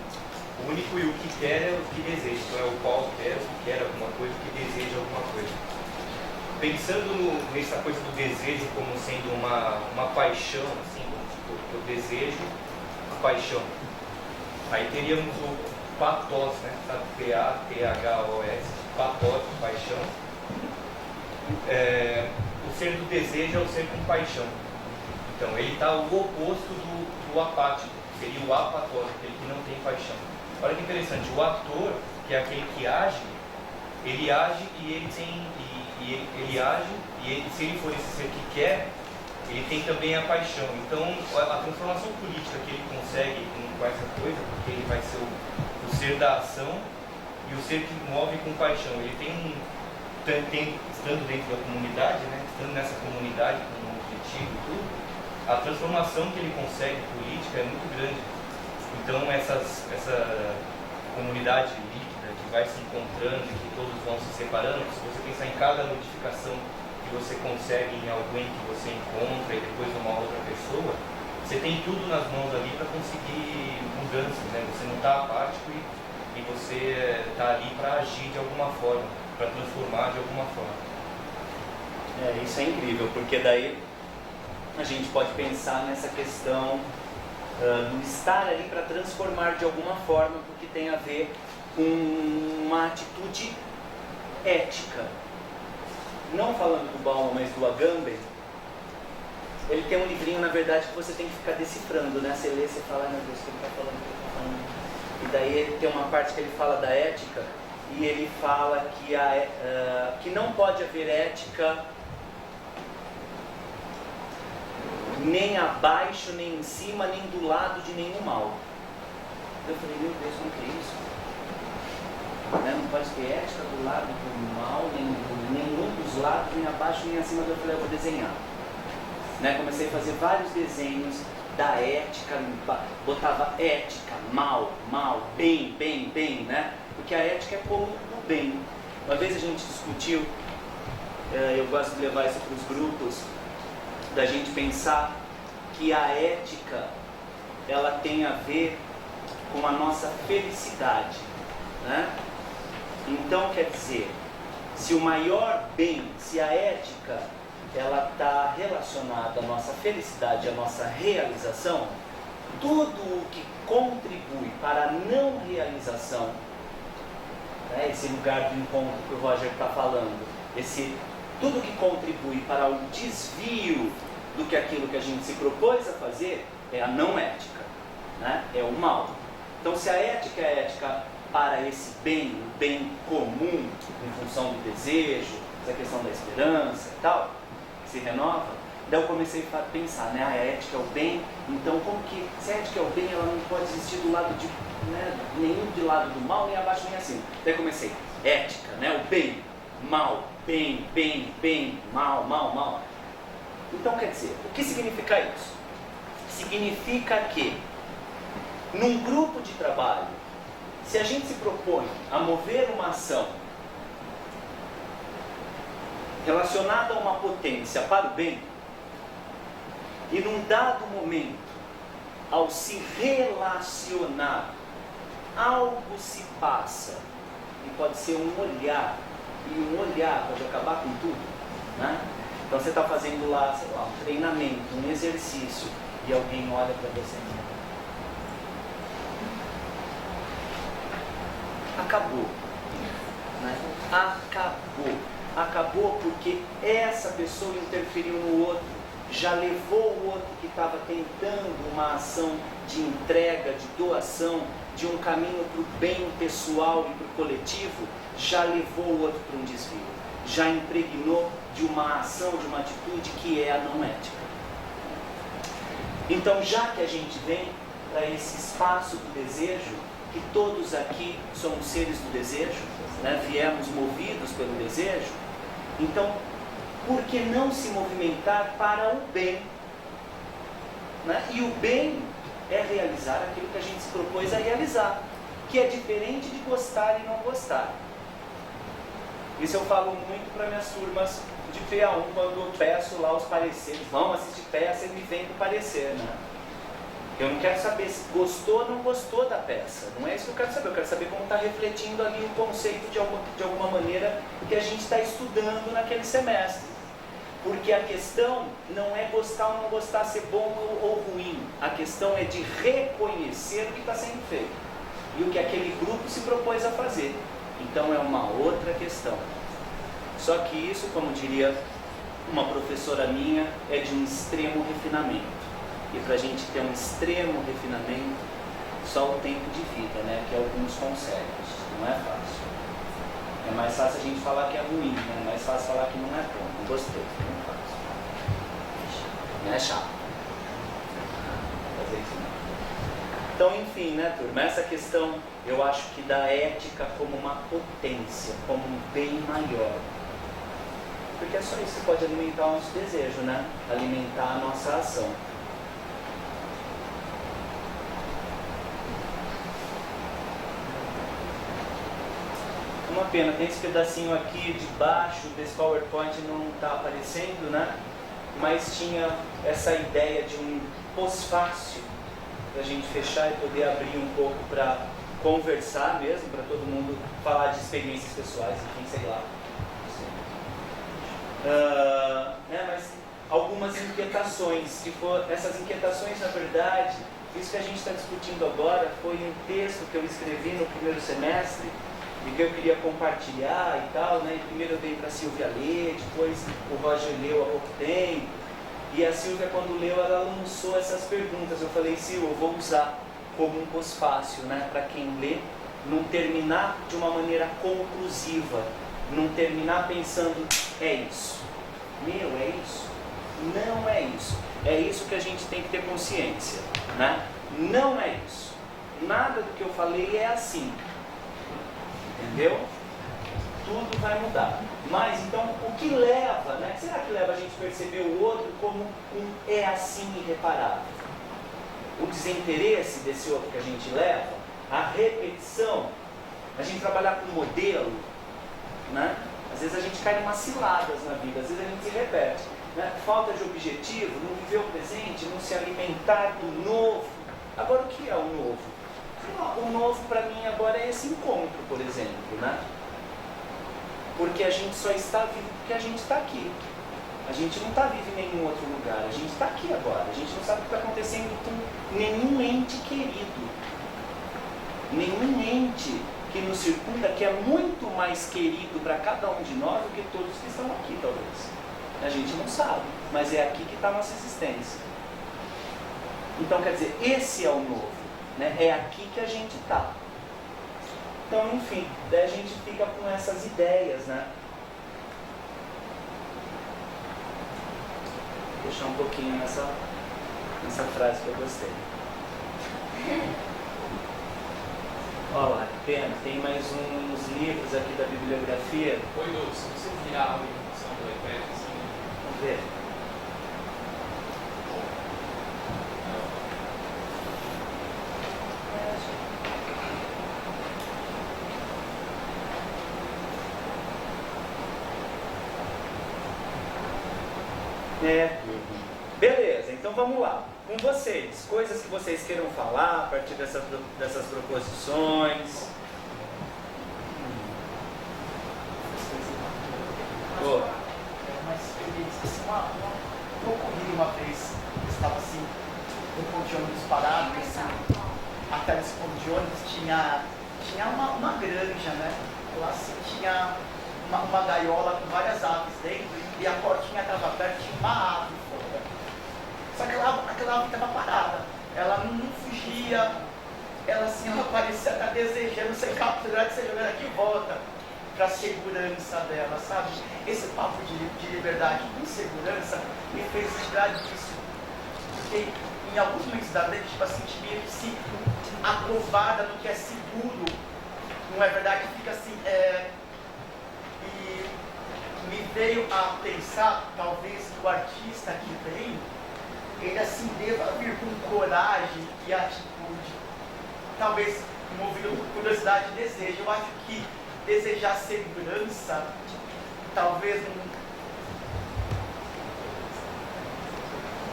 o único e o que quer é o que deseja. Então é o qual quer, o que quer alguma coisa, o que deseja alguma coisa. Pensando nessa coisa do desejo como sendo uma paixão, assim, tipo, eu desejo a paixão. Aí teríamos o pathos, né? P-A-T-H-O-S, pathos, paixão. O ser do desejo é o ser com paixão. Então ele está o oposto do apático, seria o apathos, aquele que não tem paixão. Olha que interessante, o ator, que é aquele que age, ele age e ele tem... ele age, e se ele for esse ser que quer, ele tem também a paixão. Então, a transformação política que ele consegue com essa coisa, porque ele vai ser o ser da ação e o ser que move com paixão. Ele estando dentro da comunidade, né, estando nessa comunidade com um objetivo e tudo, a transformação que ele consegue política é muito grande. Então, essa comunidade líquida que vai se encontrando e que todos vão se separando, se você pensar em cada notificação que você consegue em alguém que você encontra e depois numa outra pessoa, você tem tudo nas mãos ali para conseguir mudanças, né? Você não está apático e você está ali para agir de alguma forma, para transformar de alguma forma. Isso é incrível, porque daí a gente pode pensar nessa questão do estar ali para transformar de alguma forma, porque tem a ver com uma atitude ética. Não falando do Bauman, mas do Agamben, ele tem um livrinho, na verdade, que você tem que ficar decifrando, né? Você lê, você fala, meu Deus, o que ele está falando, o que ele está falando. E daí ele tem uma parte que ele fala da ética, e ele fala que não pode haver ética nem abaixo, nem em cima, nem do lado de nenhum mal. Eu falei, meu Deus, como que é isso? Não pode ter ética do lado do mal, nenhum dos lados, nem abaixo, nem acima. Eu falei, eu vou desenhar. Comecei a fazer vários desenhos da ética, botava ética, mal, bem, né? Porque a ética é como o bem. Uma vez a gente discutiu, eu gosto de levar isso para os grupos, da gente pensar que a ética, ela tem a ver com a nossa felicidade, né? Então, quer dizer, se o maior bem, se a ética, ela está relacionada à nossa felicidade, à nossa realização, tudo o que contribui para a não realização, né, esse lugar do encontro que o Roger está falando, tudo que contribui para o desvio do que aquilo que a gente se propôs a fazer, é a não ética, né? É o mal. Então, se a ética é ética para esse bem, o bem comum, em função do desejo, essa questão da esperança e tal, que se renova, daí eu comecei a pensar, né? A ética é o bem, então como que, se a ética é o bem, ela não pode existir do lado de, né, nenhum de lado do mal, nem abaixo, nem acima. Daí comecei, ética, né? O bem, mal, bem, mal. Então, quer dizer, o que significa isso? Significa que, num grupo de trabalho, se a gente se propõe a mover uma ação relacionada a uma potência para o bem, E num dado momento, ao se relacionar, algo se passa. E pode ser um olhar. E um olhar pode acabar com tudo, né? Então você está fazendo lá, sei lá, um treinamento, um exercício, e alguém olha para você. Acabou. Né? Acabou. Acabou porque essa pessoa interferiu no outro, já levou o outro que estava tentando uma ação de entrega, de doação, de um caminho para o bem pessoal e para o coletivo, já levou o outro para um desvio, já impregnou de uma ação, de uma atitude que é a não ética. Então, já que a gente vem para esse espaço do desejo, que todos aqui somos seres do desejo, né? Viemos movidos pelo desejo, então, por que não se movimentar para o bem? Né? E o bem é realizar aquilo que a gente se propôs a realizar, que é diferente de gostar e não gostar. Isso eu falo muito para minhas turmas de PA1, quando eu peço lá os pareceres. Vão assistir peça e me vem do parecer, né? Eu não quero saber se gostou ou não gostou da peça. Não é isso que eu quero saber. Eu quero saber como está refletindo ali o conceito de alguma maneira que a gente está estudando naquele semestre. Porque a questão não é gostar ou não gostar, ser bom ou ruim. A questão é de reconhecer o que está sendo feito e o que aquele grupo se propôs a fazer. Então é uma outra questão. Só que isso, como diria uma professora minha, é de um extremo refinamento. E para a gente ter um extremo refinamento, só o tempo de vida, né? Que alguns conseguem. Não é fácil. É mais fácil a gente falar que é ruim, né? É mais fácil falar que não é bom. Não gostei, não é fácil. Não é chato. Fazer isso não. Então, enfim, né, turma? Essa questão, eu acho que da ética como uma potência, como um bem maior. Porque é só isso que pode alimentar o nosso desejo, né? Alimentar a nossa ação. Uma pena, tem esse pedacinho aqui de baixo desse PowerPoint, não está aparecendo, né? Mas tinha essa ideia de um pós-fácil para a gente fechar e poder abrir um pouco para conversar mesmo, para todo mundo falar de experiências pessoais, enfim, sei lá. Mas algumas inquietações, essas inquietações, na verdade, isso que a gente está discutindo agora foi um texto que eu escrevi no primeiro semestre, e que eu queria compartilhar e tal, né? E primeiro eu dei para a Silvia ler, depois o Roger leu há pouco tempo. E a Silvia, quando leu, ela lançou essas perguntas. Eu falei, Silvia, eu vou usar como um pós-fácil, né? Para quem lê, não terminar de uma maneira conclusiva, não terminar pensando, é isso. Meu, é isso? Não é isso. É isso que a gente tem que ter consciência, né? Não é isso. Nada do que eu falei é assim. Entendeu? Tudo vai mudar. Mas então, o que leva, né? Será que leva a gente perceber o outro como um é assim irreparável? O desinteresse desse outro que a gente leva, a repetição, a gente trabalhar com modelo, né? Às vezes a gente cai em umas ciladas na vida, às vezes a gente se repete, né? Falta de objetivo, não viver o presente, não se alimentar do novo. Agora, o que é o novo? O novo para mim agora é esse encontro, por exemplo, né? Porque a gente só está vivo porque a gente está aqui. A gente não está vivo em nenhum outro lugar, a gente está aqui agora. A gente não sabe o que está acontecendo com nenhum ente querido. Nenhum ente que nos circunda, que é muito mais querido para cada um de nós do que todos que estão aqui, talvez. A gente não sabe, mas é aqui que está a nossa existência. Então, quer dizer, esse é o novo. Né? É aqui que a gente está. Então, enfim, daí a gente fica com essas ideias, né? Vou deixar um pouquinho nessa frase que eu gostei. Olha lá, que pena, tem mais uns livros aqui da bibliografia. Oi, Lu, se você virar a orientação do iPad, assim... Vamos ver. Beleza, Então vamos lá, com vocês, coisas que vocês queiram falar a partir dessas proposições. Uma experiência, assim, eu ocorri uma vez, estava assim, no ponto de ônibus parado, assim, até nesse ponto de ônibus tinha uma granja, né? Lá assim, tinha uma gaiola com várias aves dentro e a portinha estava aberta, tinha uma ave fora. Só que aquela ave estava parada, ela não fugia, ela assim, ela parecia estar desejando ser capturada e ser jogada aqui e volta para a segurança dela, sabe? Esse papo de liberdade com segurança me fez lembrar disso. Porque em alguns momentos da vida, tipo assim, meio que se acovarda no que é seguro, não é verdade? Fica assim, e me veio a pensar, talvez, que o artista que vem, ele assim deva vir com coragem e atitude, talvez movido por curiosidade e desejo. Eu acho que desejar segurança, talvez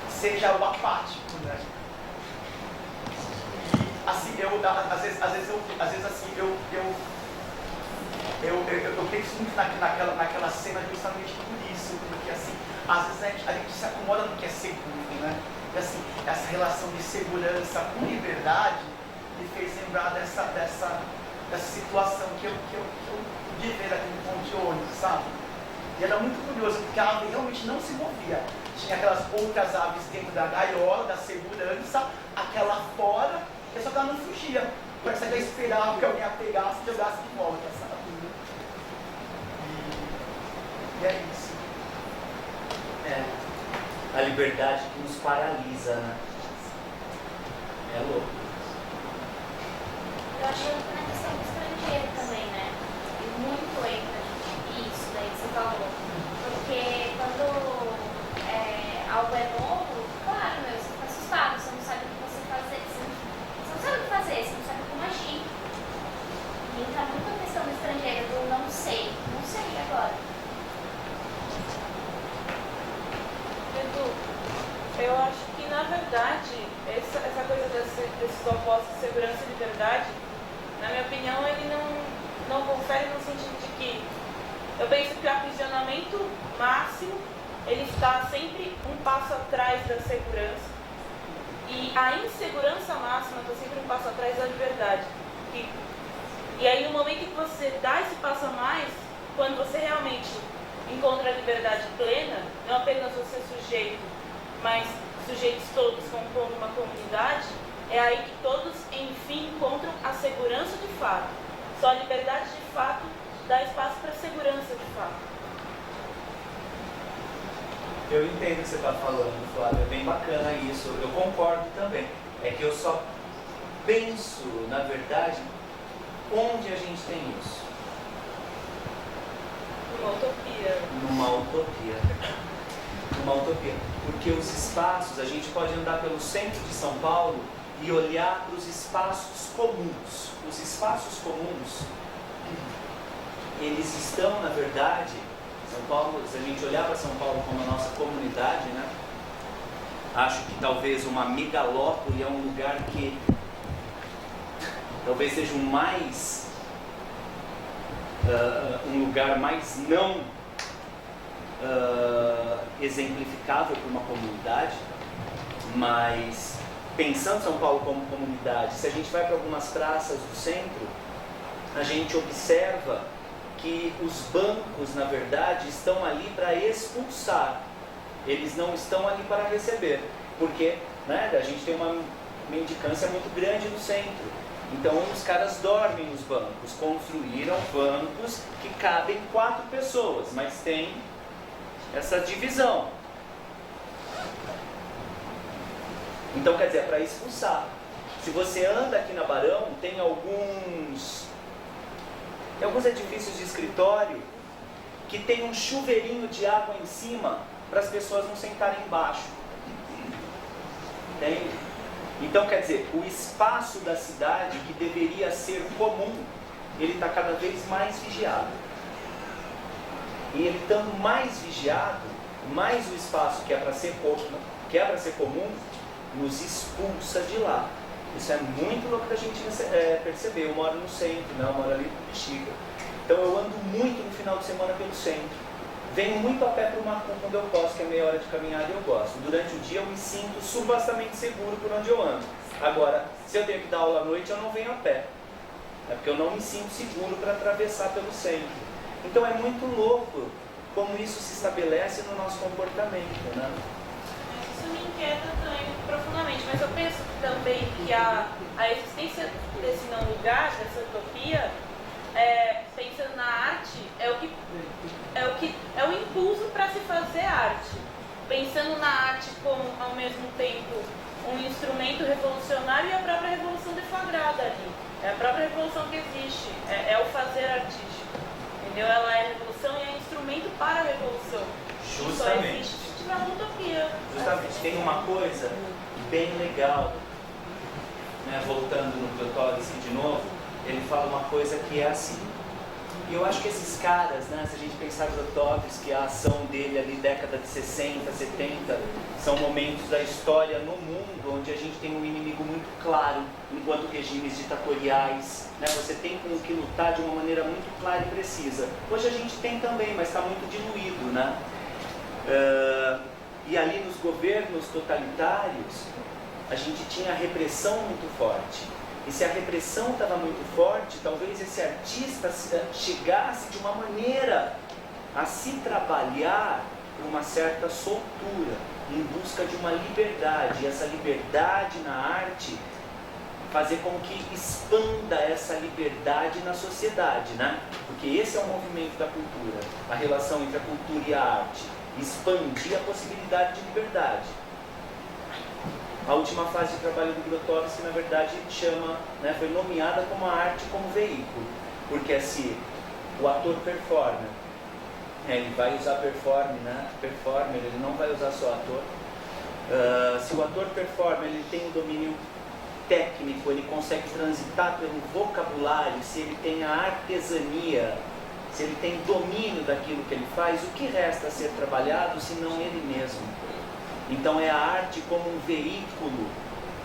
seja o apático, né? E assim, às vezes assim, eu penso muito naquela cena justamente por isso, porque assim, às vezes a gente se acomoda no que é seguro, né? E assim, essa relação de segurança com liberdade me fez lembrar dessa situação que eu pude ver aqui no ponto de ônibus, sabe? E era muito curioso, porque a ave realmente não se movia. Tinha aquelas outras aves dentro da gaiola, da segurança, aquela fora, só que ela não fugia. Parece que ela esperava que alguém a pegasse e jogasse de volta, sabe? E é isso. A liberdade que nos paralisa, né? É louco. Eu acho que na questão do estrangeiro também, né? E muito entra isso daí que você falou. Porque quando algo é novo, claro, você fica assustado, você não sabe o que você fazer, você não sabe o que fazer, você não sabe como agir. E entra muito a questão do estrangeiro, do não sei agora. Edu, eu acho que na verdade essa coisa desses opostos de segurança e liberdade, na minha opinião, ele não confere no sentido de que eu penso que o aprisionamento máximo ele está sempre um passo atrás da segurança e a insegurança máxima está sempre um passo atrás da liberdade. E aí no momento que você dá esse passo a mais, quando você realmente encontra a liberdade plena, não apenas você sujeito, mas sujeitos todos compondo uma comunidade, é aí que todos, enfim, encontram a segurança de fato. Só a liberdade de fato dá espaço para a segurança de fato. Eu entendo o que você está falando, Flávia, é bem bacana isso, eu concordo também. É que eu só penso, na verdade, onde a gente tem isso. Uma utopia. Uma utopia. Porque os espaços, a gente pode andar pelo centro de São Paulo e olhar para os espaços comuns. Os espaços comuns, eles estão, na verdade, São Paulo, se a gente olhar para São Paulo como a nossa comunidade, né? Acho que talvez uma megalópole é um lugar que talvez seja um lugar mais não exemplificável para uma comunidade, mas pensando São Paulo como comunidade, se a gente vai para algumas praças do centro, a gente observa que os bancos, na verdade, estão ali para expulsar, eles não estão ali para receber, porque né, a gente tem uma mendicância muito grande no centro. Então os caras dormem nos bancos, construíram bancos que cabem 4 pessoas, mas tem essa divisão. Então quer dizer, é para expulsar. Se você anda aqui na Barão, tem alguns edifícios de escritório que tem um chuveirinho de água em cima para as pessoas não sentarem embaixo. Entende? Então, quer dizer, o espaço da cidade, que deveria ser comum, ele está cada vez mais vigiado. E ele estando mais vigiado, mais o espaço que é para ser quebra ser comum, nos expulsa de lá. Isso é muito louco da gente perceber. Eu moro no centro, né? Eu moro ali no Bexiga. Então eu ando muito no final de semana pelo centro. Venho muito a pé para o Macum quando eu posso, que é meia hora de caminhada e eu gosto. Durante o dia eu me sinto subastamente seguro por onde eu ando. Agora, se eu tenho que dar aula à noite, eu não venho a pé. É porque eu não me sinto seguro para atravessar pelo centro. Então é muito louco como isso se estabelece no nosso comportamento, né? Isso me inquieta também profundamente, mas eu penso também que a existência desse não lugar, dessa utopia, pensando na arte, é o impulso para se fazer arte. Pensando na arte como, ao mesmo tempo, um instrumento revolucionário e a própria revolução deflagrada ali. É a própria revolução que existe, é o fazer artístico. Entendeu? Ela é revolução e é instrumento para a revolução. Justamente. Só existe se tiver uma utopia. Justamente. Tem uma coisa bem legal, né? Voltando no Grotowski de novo, ele fala uma coisa que é assim. E eu acho que esses caras, né, se a gente pensar no Grotowski, a ação dele ali, década de 60, 70, são momentos da história no mundo onde a gente tem um inimigo muito claro, enquanto regimes ditatoriais, né, você tem com que lutar de uma maneira muito clara e precisa. Hoje a gente tem também, mas está muito diluído, né? E ali nos governos totalitários, a gente tinha a repressão muito forte. E se a repressão estava muito forte, talvez esse artista chegasse de uma maneira a se trabalhar por uma certa soltura, em busca de uma liberdade. E essa liberdade na arte fazer com que expanda essa liberdade na sociedade, né? Porque esse é o movimento da cultura, a relação entre a cultura e a arte. Expandir a possibilidade de liberdade. A última fase de trabalho do Grotowski, na verdade, chama, né, foi nomeada como a arte como veículo. Porque se o ator performer, ele vai usar performer, ele não vai usar só ator. Se o ator performer, ele tem um domínio técnico, ele consegue transitar pelo vocabulário, se ele tem a artesania, se ele tem domínio daquilo que ele faz, o que resta a ser trabalhado se não ele mesmo? Então é a arte como um veículo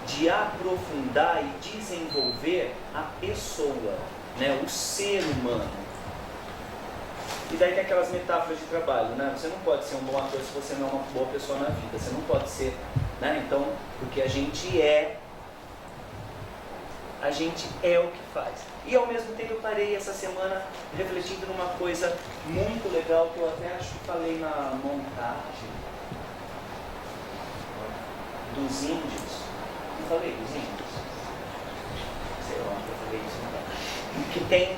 de aprofundar e desenvolver a pessoa, né? O ser humano. E daí tem aquelas metáforas de trabalho, né? Você não pode ser um bom ator se você não é uma boa pessoa na vida, você não pode ser, né? Então, porque a gente é o que faz. E ao mesmo tempo eu parei essa semana refletindo numa coisa muito legal que eu até acho que falei na montagem dos índios. Não falei dos índios? Sei lá, eu falei isso, não. Que tem...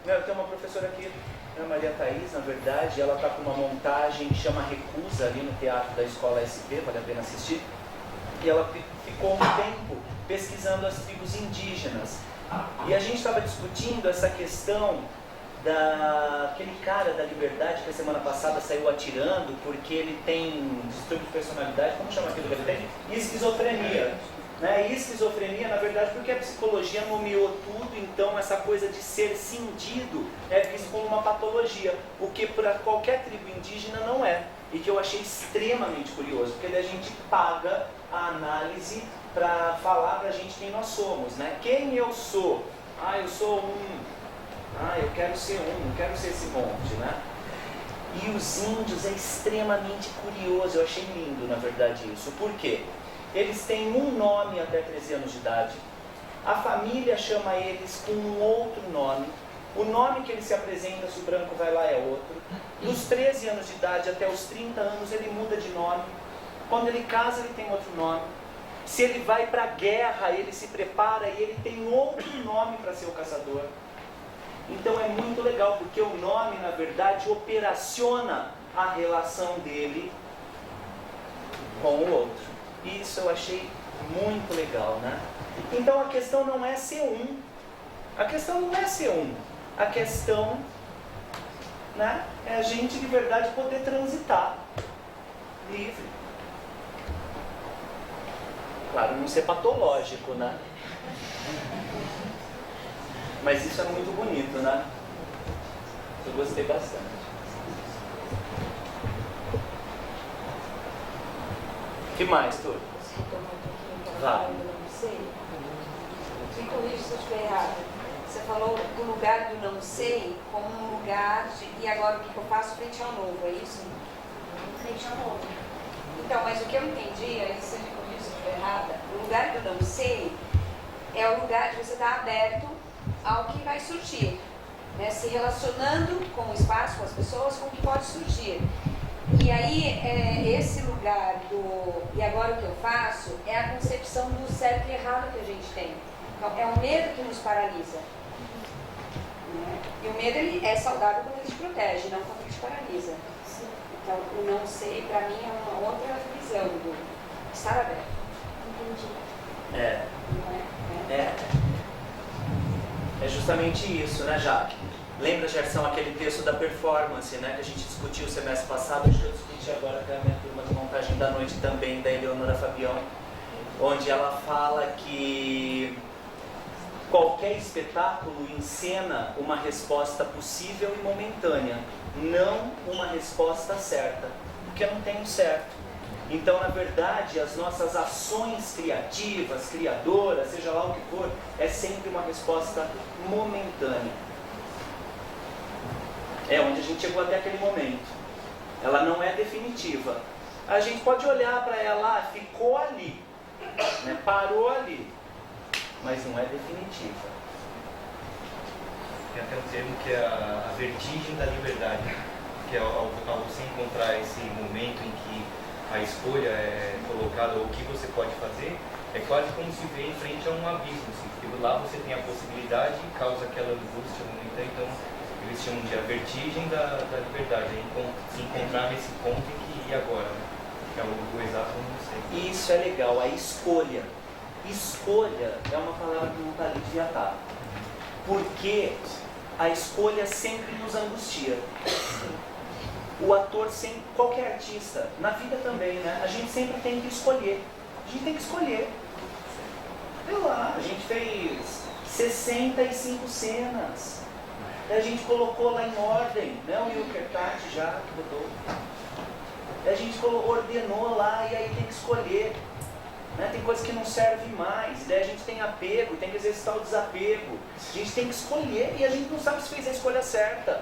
eu tenho uma professora aqui, a Maria Thaís, na verdade, ela está com uma montagem que chama Recusa, ali no teatro da Escola SP, vale a pena assistir. E ela ficou um tempo pesquisando as tribos indígenas. E a gente estava discutindo essa questão daquele cara da Liberdade que a semana passada saiu atirando porque ele tem distúrbio de personalidade, como chama aquilo que ele tem? Esquizofrenia. Né? E esquizofrenia, na verdade, porque a psicologia nomeou tudo, então essa coisa de ser cindido é visto como uma patologia, o que para qualquer tribo indígena não é. E que eu achei extremamente curioso, porque daí a gente paga a análise para falar pra gente quem nós somos, né? Quem eu sou? Eu sou eu quero ser não quero ser esse monte, né? E os índios é extremamente curioso, eu achei lindo, na verdade, isso. Por quê? Eles têm um nome até 13 anos de idade, a família chama eles com um outro nome, o nome que ele se apresenta, se o branco vai lá, é outro. Dos 13 anos de idade até os 30 anos ele muda de nome, quando ele casa ele tem outro nome. Se ele vai para a guerra, ele se prepara e ele tem outro nome para ser o caçador. Então é muito legal, porque o nome, na verdade, operaciona a relação dele com o outro. Isso eu achei muito legal, né? Então a questão não é ser um. A questão não é ser um. A questão, né, é a gente de verdade poder transitar livre. Claro, não ser patológico, né? Mas isso é muito bonito, né? Eu gostei bastante. que mais, Tur? Vai. Não sei. Me corrija se eu estiver errado. Você falou do lugar do não sei como um lugar de... E agora o que eu faço frente ao novo, é isso? Frente ao novo. Então, mas o que eu entendi, aí você me corrija se eu estiver errada, o lugar do não sei é o lugar de você estar aberto ao que vai surgir, né? Se relacionando com o espaço, com as pessoas, com o que pode surgir. E aí, esse lugar do e agora o que eu faço é a concepção do certo e errado que a gente tem. Então, é o medo que nos paralisa. Né? E o medo ele é saudável quando ele te protege, não quando ele te paralisa. Então, o não sei, para mim, é uma outra visão do estar aberto. Entendi. É justamente isso, né, Jaque? Lembra, Gerson, aquele texto da performance, né, que a gente discutiu o semestre passado, acho que eu discuti agora com a minha turma de montagem da noite também, da Eleonora Fabião, onde ela fala que qualquer espetáculo encena uma resposta possível e momentânea, não uma resposta certa, porque não tem um certo. Então, na verdade, as nossas ações criativas, criadoras, seja lá o que for, é sempre uma resposta momentânea. É onde a gente chegou até aquele momento. Ela não é definitiva. A gente pode olhar para ela, ficou ali, né? Parou ali, mas não é definitiva. Tem até um termo que é a vertigem da liberdade, que é ao você encontrar esse momento em que a escolha é colocada, ou o que você pode fazer, é quase como se vê em frente a um abismo, assim, porque lá você tem a possibilidade e causa aquela angústia momentânea. Então eles chamam de a vertigem da liberdade, se encontrar nesse ponto em que e agora, né? Que é o exato não sei. Isso é legal, a escolha. Escolha é uma palavra que não está ali, devia estar. Porque a escolha sempre nos angustia. O ator sempre, qualquer artista, na vida também, né? A gente sempre tem que escolher. A gente tem que escolher. Sei lá, a gente fez 65 cenas. A gente colocou lá em ordem, né? O Wilker Tati já que botou. A gente ordenou lá e aí tem que escolher. Né? Tem coisas que não servem mais, e daí a gente tem apego, tem que exercitar o desapego. A gente tem que escolher e a gente não sabe se fez a escolha certa.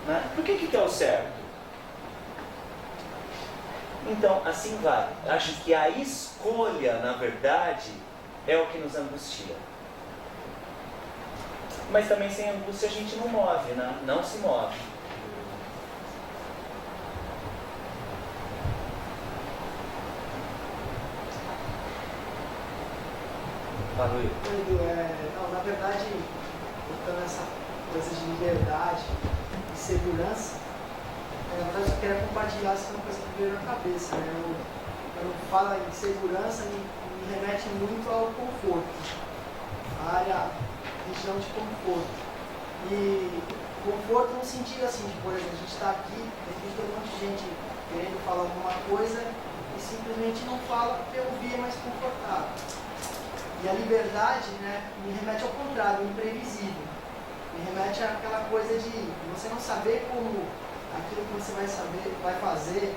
Né? Por que é o certo? Então, assim vai. Acho que a escolha, na verdade, é o que nos angustia. Mas também sem angústia a gente não move, né? Não se move. Não, na verdade, voltando essa coisa de liberdade e segurança, na verdade eu queria compartilhar essa coisa que veio na cabeça. Né? Eu falo em segurança, me remete muito ao conforto, a área, região de conforto. E conforto no sentido assim, de, por exemplo, a gente está aqui, tem um monte de gente querendo falar alguma coisa e simplesmente não fala porque ouvir é mais confortável. E a liberdade, né, me remete ao contrário, o imprevisível. Me remete àquela coisa de você não saber como aquilo que você vai fazer,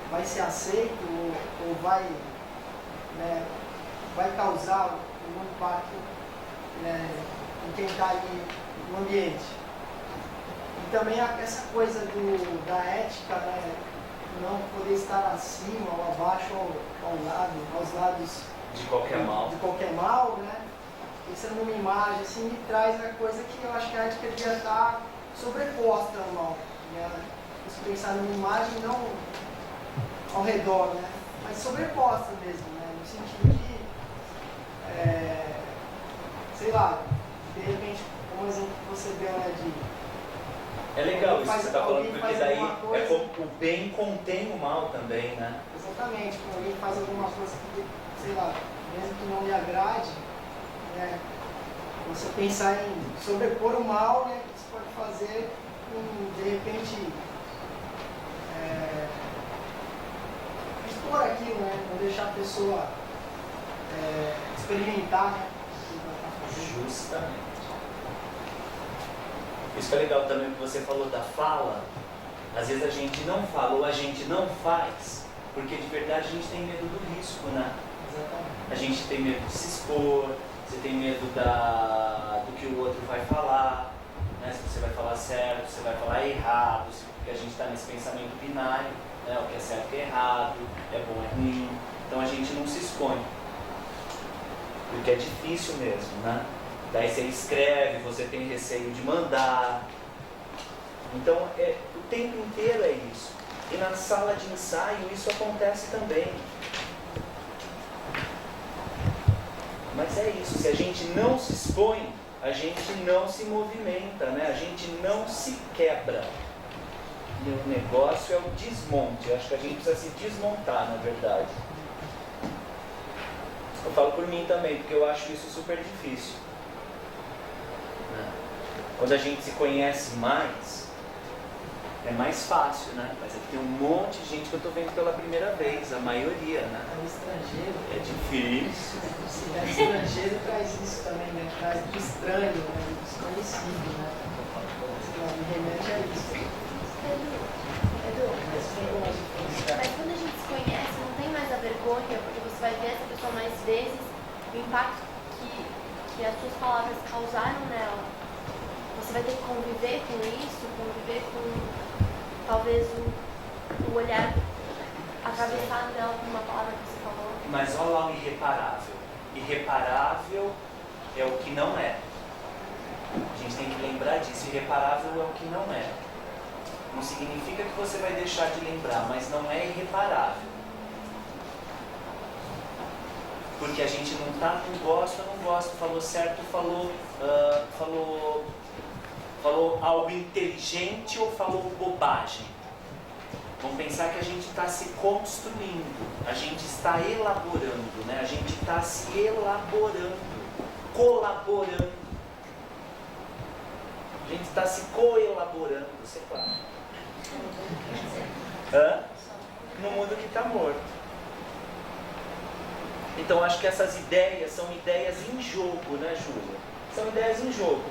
vai ser aceito ou vai, né, vai causar um impacto, né, em quem está ali no ambiente. E também essa coisa da ética, né, não poder estar acima ou abaixo aos lados de qualquer mal. De qualquer mal, né? Pensando numa imagem, assim, me traz a coisa que eu acho que a ética devia estar sobreposta ao mal. Né? Se pensar numa imagem, não ao redor, né? Mas sobreposta mesmo, né? No sentido de, sei lá, de repente, como exemplo que você deu, né, de... É legal isso que você está falando, porque daí é como o bem contém o mal também, né? Exatamente, quando alguém faz alguma coisa que, sei lá, mesmo que não lhe agrade, né, você pensar em sobrepor o mal, né, que você pode fazer, de repente, expor aquilo, né, não deixar a pessoa experimentar, né, o que vai estar fazendo. Justamente. Isso que é legal também que você falou da fala. Às vezes a gente não fala ou a gente não faz Porque de verdade a gente tem medo do risco, né? A gente tem medo de se expor, você tem medo do que o outro vai falar, né? Se você vai falar certo, se você vai falar errado, porque a gente está nesse pensamento binário, né? O que é certo e errado, é bom é ruim. Então a gente não se expõe, porque é difícil mesmo, né? Daí você escreve, você tem receio de mandar. Então o tempo inteiro é isso. E na sala de ensaio isso acontece também. Mas é isso, se a gente não se expõe, a gente não se movimenta, né? A gente não se quebra. E o negócio é o desmonte. Eu acho que a gente precisa se desmontar, na verdade. Eu falo por mim também, porque eu acho isso super difícil. Né? Quando a gente se conhece mais, é mais fácil, né? Mas aqui tem um monte de gente que eu estou vendo pela primeira vez, a maioria, né? O estrangeiro. É difícil. O estrangeiro traz isso também, né? Traz do estranho, né? Do desconhecido, né? Me remete a isso. Edu, mas quando a gente se conhece, não tem mais a vergonha, porque você vai ver essa pessoa mais vezes, o impacto que as suas palavras causaram nela. Você vai ter que conviver com isso, conviver com talvez o olhar atravessado dela com uma palavra que você falou. Mas olha lá o irreparável. Irreparável é o que não é. A gente tem que lembrar disso. Irreparável é o que não é. Não significa que você vai deixar de lembrar, mas não é irreparável. Porque a gente não tá, não gosta, falou certo, falou algo inteligente ou falou bobagem. Vamos pensar que a gente está se construindo, a gente está elaborando, né? A gente está se elaborando, colaborando. A gente está se coelaborando, sei lá. No mundo que está morto. Então acho que essas ideias são ideias em jogo, né, Júlia? São ideias em jogo.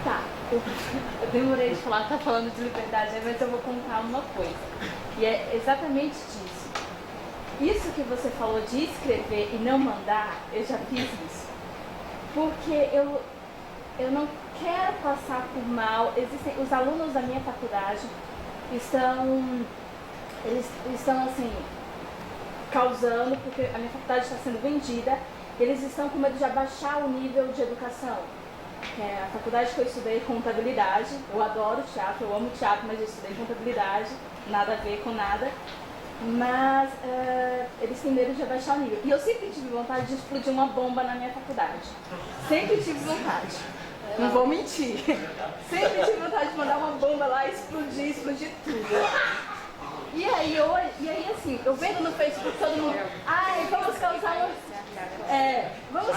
Tá, eu demorei de falar, tá falando de liberdade, mas eu vou contar uma coisa. E é exatamente disso. Isso que você falou de escrever e não mandar, eu já fiz isso. Porque eu não quero passar por mal. Os alunos da minha faculdade estão assim, causando, porque a minha faculdade está sendo vendida, eles estão com medo de abaixar o nível de educação. A faculdade que eu estudei contabilidade, eu adoro teatro, eu amo teatro, mas eu estudei contabilidade, nada a ver com nada. Mas eles têm medo de abaixar o nível. E eu sempre tive vontade de explodir uma bomba na minha faculdade. Sempre tive vontade. Não vou mentir. Sempre tive vontade de mandar uma bomba lá e explodir tudo. E aí assim, eu vendo no Facebook todo mundo, vamos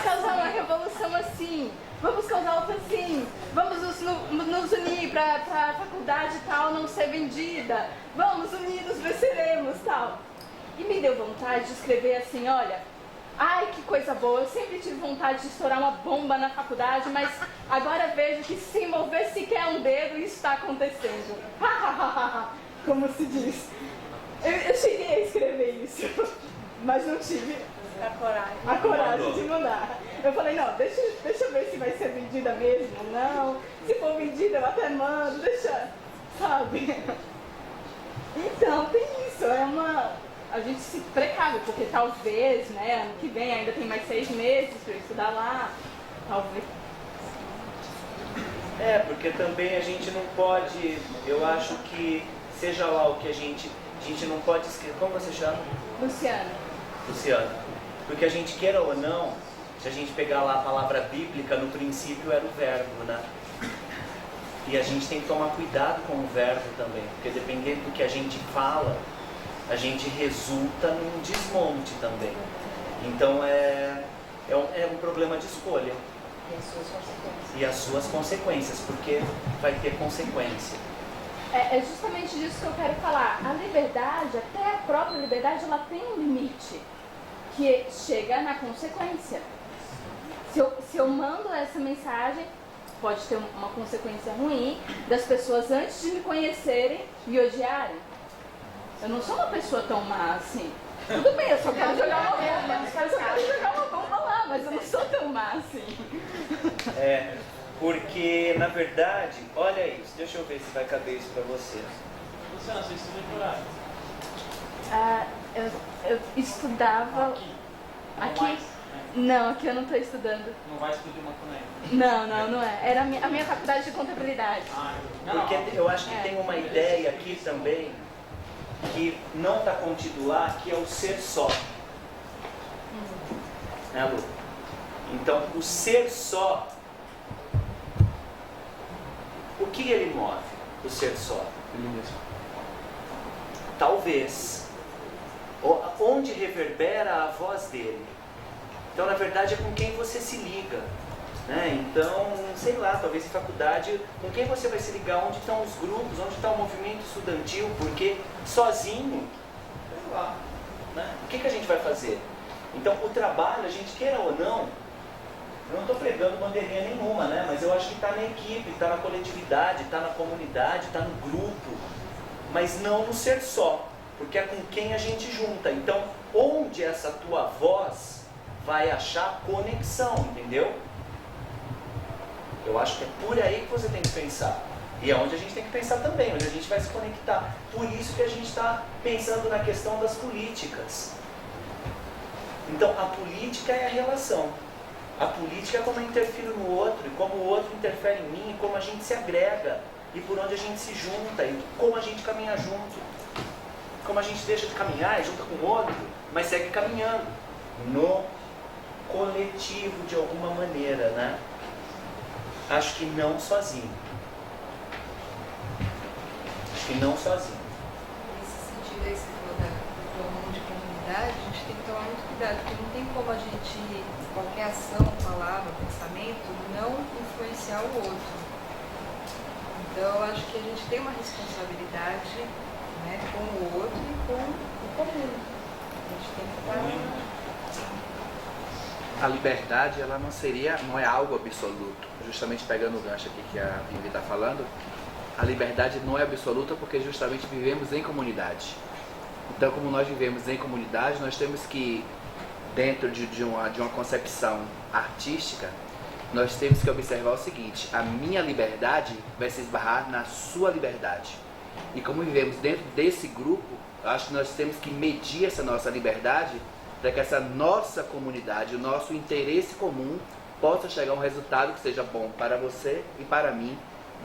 causar uma revolução assim, vamos causar outra assim, vamos nos unir para a faculdade tal não ser vendida, vamos unidos venceremos tal. E me deu vontade de escrever assim, olha, que coisa boa, eu sempre tive vontade de estourar uma bomba na faculdade, mas agora vejo que sem mover sequer um dedo isso está acontecendo. Como se diz. Eu cheguei a escrever isso, mas não tive a coragem de mandar. Eu falei, não, deixa eu ver se vai ser vendida mesmo, não. Se for vendida eu até mando, deixa, sabe? Então, tem isso, a gente se precave, porque talvez, né, ano que vem ainda tem mais 6 meses para eu estudar lá, talvez. Porque também a gente não pode, eu acho que, seja lá o que a gente não pode escrever. Como você chama? Luciana. Porque a gente queira ou não, se a gente pegar lá a palavra bíblica, no princípio era o verbo, né? E a gente tem que tomar cuidado com o verbo também, porque dependendo do que a gente fala, a gente resulta num desmonte também. Então é um problema de escolha. E as suas consequências, porque vai ter consequência. É justamente disso que eu quero falar. A liberdade, até a própria liberdade, ela tem um limite que chega na consequência. Se eu mando essa mensagem, pode ter uma consequência ruim das pessoas, antes de me conhecerem, me odiarem. Eu não sou uma pessoa tão má assim. Tudo bem, eu só quero jogar uma bomba. Os caras só querem jogar uma bomba lá, mas eu não sou tão má assim. Porque, na verdade, olha isso, deixa eu ver se vai caber isso pra vocês. Luciana, você estuda em que horário? Eu estudava aqui. Não, aqui eu não estou estudando. Não vai estudar de Macunaíma? Não é. Era a minha faculdade de contabilidade. Porque eu acho que tem uma ideia aqui também que não está contido lá, que é o ser só. Né, Lu? Então, o ser só, o que ele move, o ser só? Ele mesmo. Talvez. Onde reverbera a voz dele. Então, na verdade, é com quem você se liga. Né? Então, sei lá, talvez em faculdade, com quem você vai se ligar? Onde estão os grupos? Onde está o movimento estudantil? Porque sozinho, sei lá, né? O que a gente vai fazer? Então, o trabalho, a gente queira ou não, eu não estou pregando bandeirinha nenhuma, né? Mas eu acho que está na equipe, está na coletividade, está na comunidade, está no grupo, mas não no ser só, porque é com quem a gente junta. Então, onde essa tua voz vai achar conexão, entendeu? Eu acho que é por aí que você tem que pensar. E é onde a gente tem que pensar também, onde a gente vai se conectar. Por isso que a gente está pensando na questão das políticas. Então, a política é a relação. A política é como eu interfiro no outro, e como o outro interfere em mim, e como a gente se agrega, e por onde a gente se junta, e como a gente caminha junto. Como a gente deixa de caminhar e junta com o outro, mas segue caminhando. No coletivo, de alguma maneira, né? Acho que não sozinho. Acho que não sozinho. Nesse sentido aí, você falou do mundo de comunidade, a gente tem que tomar muito cuidado, porque não tem como a gente, qualquer ação, palavra, pensamento, não influenciar o outro. Então, eu acho que a gente tem uma responsabilidade, né, com o outro e com o comum. A gente tem que estar... A liberdade, ela não é algo absoluto. Justamente pegando o gancho aqui que a Vivi está falando, a liberdade não é absoluta porque justamente vivemos em comunidade. Então, como nós vivemos em comunidade, nós temos que, dentro de uma concepção artística, nós temos que observar o seguinte: a minha liberdade vai se esbarrar na sua liberdade. E como vivemos dentro desse grupo, eu acho que nós temos que medir essa nossa liberdade para que essa nossa comunidade, o nosso interesse comum, possa chegar a um resultado que seja bom para você e para mim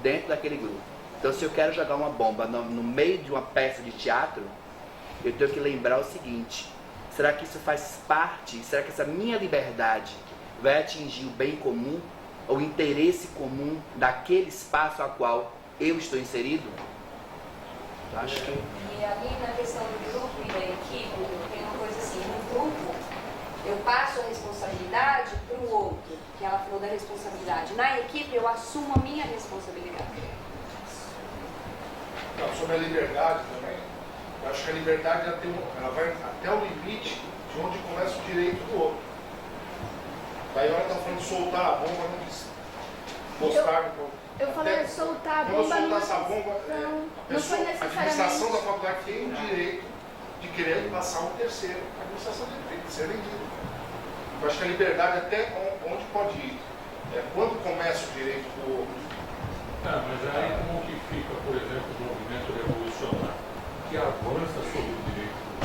dentro daquele grupo. Então, se eu quero jogar uma bomba no meio de uma peça de teatro, eu tenho que lembrar o seguinte: será que isso faz parte, será que essa minha liberdade vai atingir o bem comum, o interesse comum daquele espaço a qual eu estou inserido? Eu acho que... E ali na questão do grupo e da equipe, tem uma coisa assim, no grupo eu passo a responsabilidade para o outro, que ela falou da responsabilidade. Na equipe eu assumo a minha responsabilidade. Não, sobre a liberdade também, eu acho que a liberdade ela vai até o limite de onde começa o direito do outro. Daí a hora está falando de soltar a bomba, não quis mostrar. Eu falei soltar a bomba. Quando soltar essa bomba, não foi necessariamente. A administração da faculdade tem o direito de querer passar um terceiro. A administração tem que ser vendida. Eu acho que a liberdade até onde pode ir. Quando começa o direito do outro. Mas aí como que fica, por exemplo, o movimento revolucionário, que avança sobre o direito do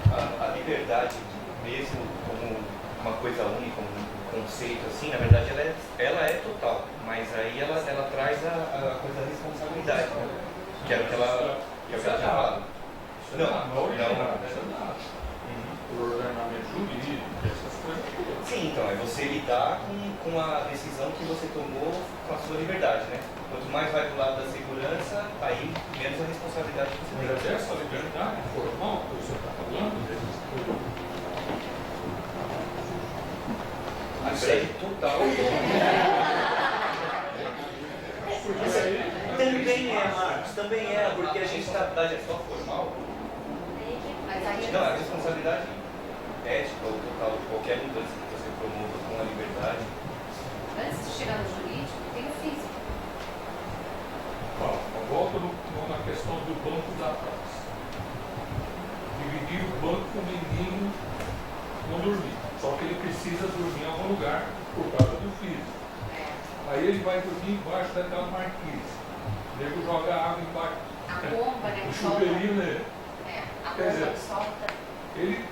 outro? A liberdade, mesmo como uma coisa única, um conceito assim, na verdade ela é total, mas aí ela traz a coisa da responsabilidade, né? Que era o que ela tinha falado. Não. O ordenamento jurídico, essas coisas. Sim, então, é você lidar com a decisão que você tomou com a sua liberdade, né? Quanto mais vai do lado da segurança, aí menos a responsabilidade que você tem. Mas até essa liberdade formal que você está falando, isso aí total. Também é, Marcos, também é, porque a gente está... A responsabilidade é só formal? Não, a responsabilidade ética ou total de qualquer mudança que você promova com a liberdade? Antes de chegar no jurídico, tem o físico. Volta na questão do banco da praça. Dividir o banco com o menino não dormir. Só que ele precisa dormir em algum lugar por causa do físico. Aí ele vai dormir embaixo daquela marquise. O nego joga água embaixo. A bomba, né? O chuveirinho nele. A Quer dizer, bomba solta. ele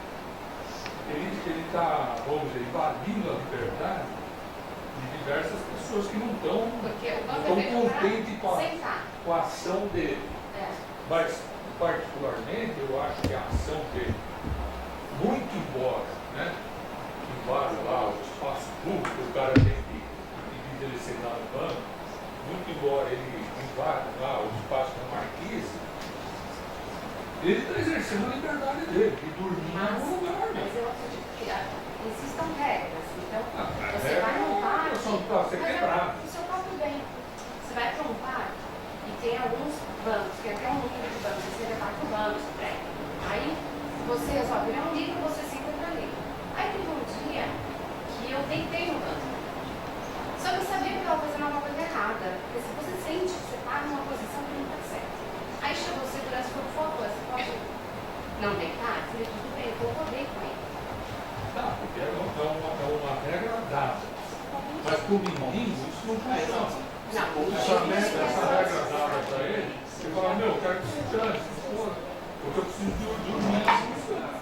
está, vamos dizer, invadindo a liberdade de diversas pessoas que não estão contentes com a ação dele. Mas, particularmente, eu acho que a ação dele, muito embora, né, invada lá o espaço público, o cara tem que pedir ele sentar no banco, muito embora ele invada lá o espaço da marquise, ele está exercendo a liberdade dele, de dormir em algum lugar. Mas eu acredito que existam regras. Então, você regra vai num parque, são para ser quebrado. o seu próprio bem. Você vai para um parque e tem alguns bancos, que até um número de bancos, você vai 4 bancos, né? Aí você resolve ler um livro, você senta para ler. Aí teve um dia que eu tentei no banco. Só que eu sabia que eu estava fazendo alguma coisa errada. Porque se você sente que você está numa posição que não está certa. Aí chegou o segurança e falou, por favor, você pode não deitar? Eu falei, tudo bem, eu concordei com ele. Tá, porque é uma regra dada. Mas para o menino isso não funciona. Essa regra dada para ele, você fala, meu, eu quero que você transe, porque eu preciso dormir nesse lugar.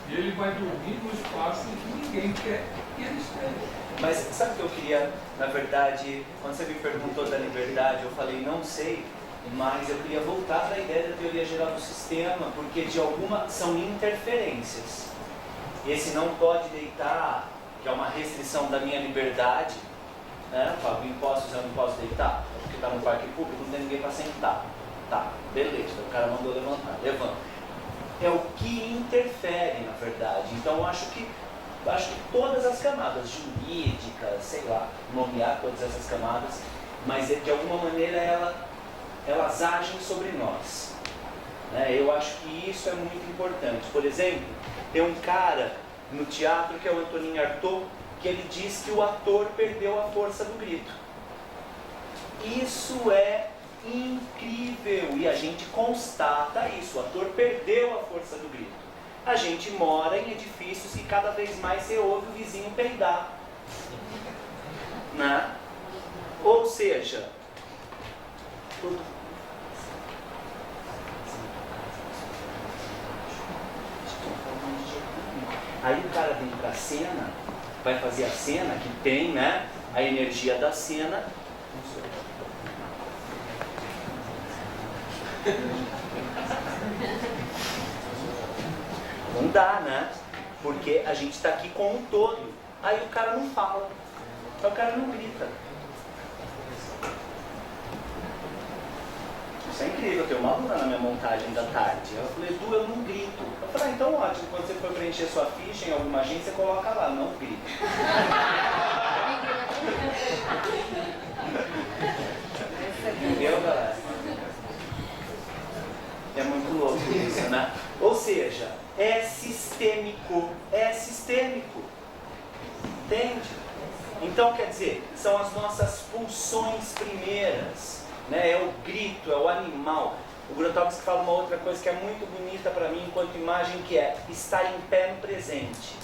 E ele vai dormir no espaço em que ninguém quer que ele esteja. Mas sabe o que eu queria, na verdade, quando você me perguntou da liberdade, eu falei, não sei, mas eu queria voltar para a ideia da teoria geral do sistema, porque de alguma são interferências. Esse não pode deitar, que é uma restrição da minha liberdade, né? Eu pago impostos, eu não posso deitar, porque está no parque público, não tem ninguém para sentar. Tá, beleza, o cara mandou levantar, levanta. É o que interfere, na verdade. Então eu acho que todas as camadas jurídicas, sei lá, nomear todas essas camadas, mas de alguma maneira elas agem sobre nós. Né? Eu acho que isso é muito importante. Por exemplo, tem um cara no teatro que é o Antonin Artaud, que ele diz que o ator perdeu a força do grito. Isso é incrível e a gente constata isso. O ator perdeu a força do grito. A gente mora em edifícios que cada vez mais você ouve o vizinho peidar. Né? Ou seja, aí o cara vem para a cena, vai fazer a cena que tem, né, a energia da cena. Não dá, né? Porque a gente está aqui com um todo. Aí o cara não fala, aí o cara não grita. Isso é incrível, eu tenho uma aluna na minha montagem da tarde. Ela falou, Edu, eu não grito. Eu falei, então ótimo, quando você for preencher sua ficha em alguma agência, coloca lá, não grito. Entendeu, galera? É muito louco isso, né? Ou seja, é sistêmico. Entende? Então, quer dizer, são as nossas pulsões primeiras. Né? É o grito, é o animal. O Grotowski fala uma outra coisa que é muito bonita para mim enquanto imagem, que é estar em pé no presente.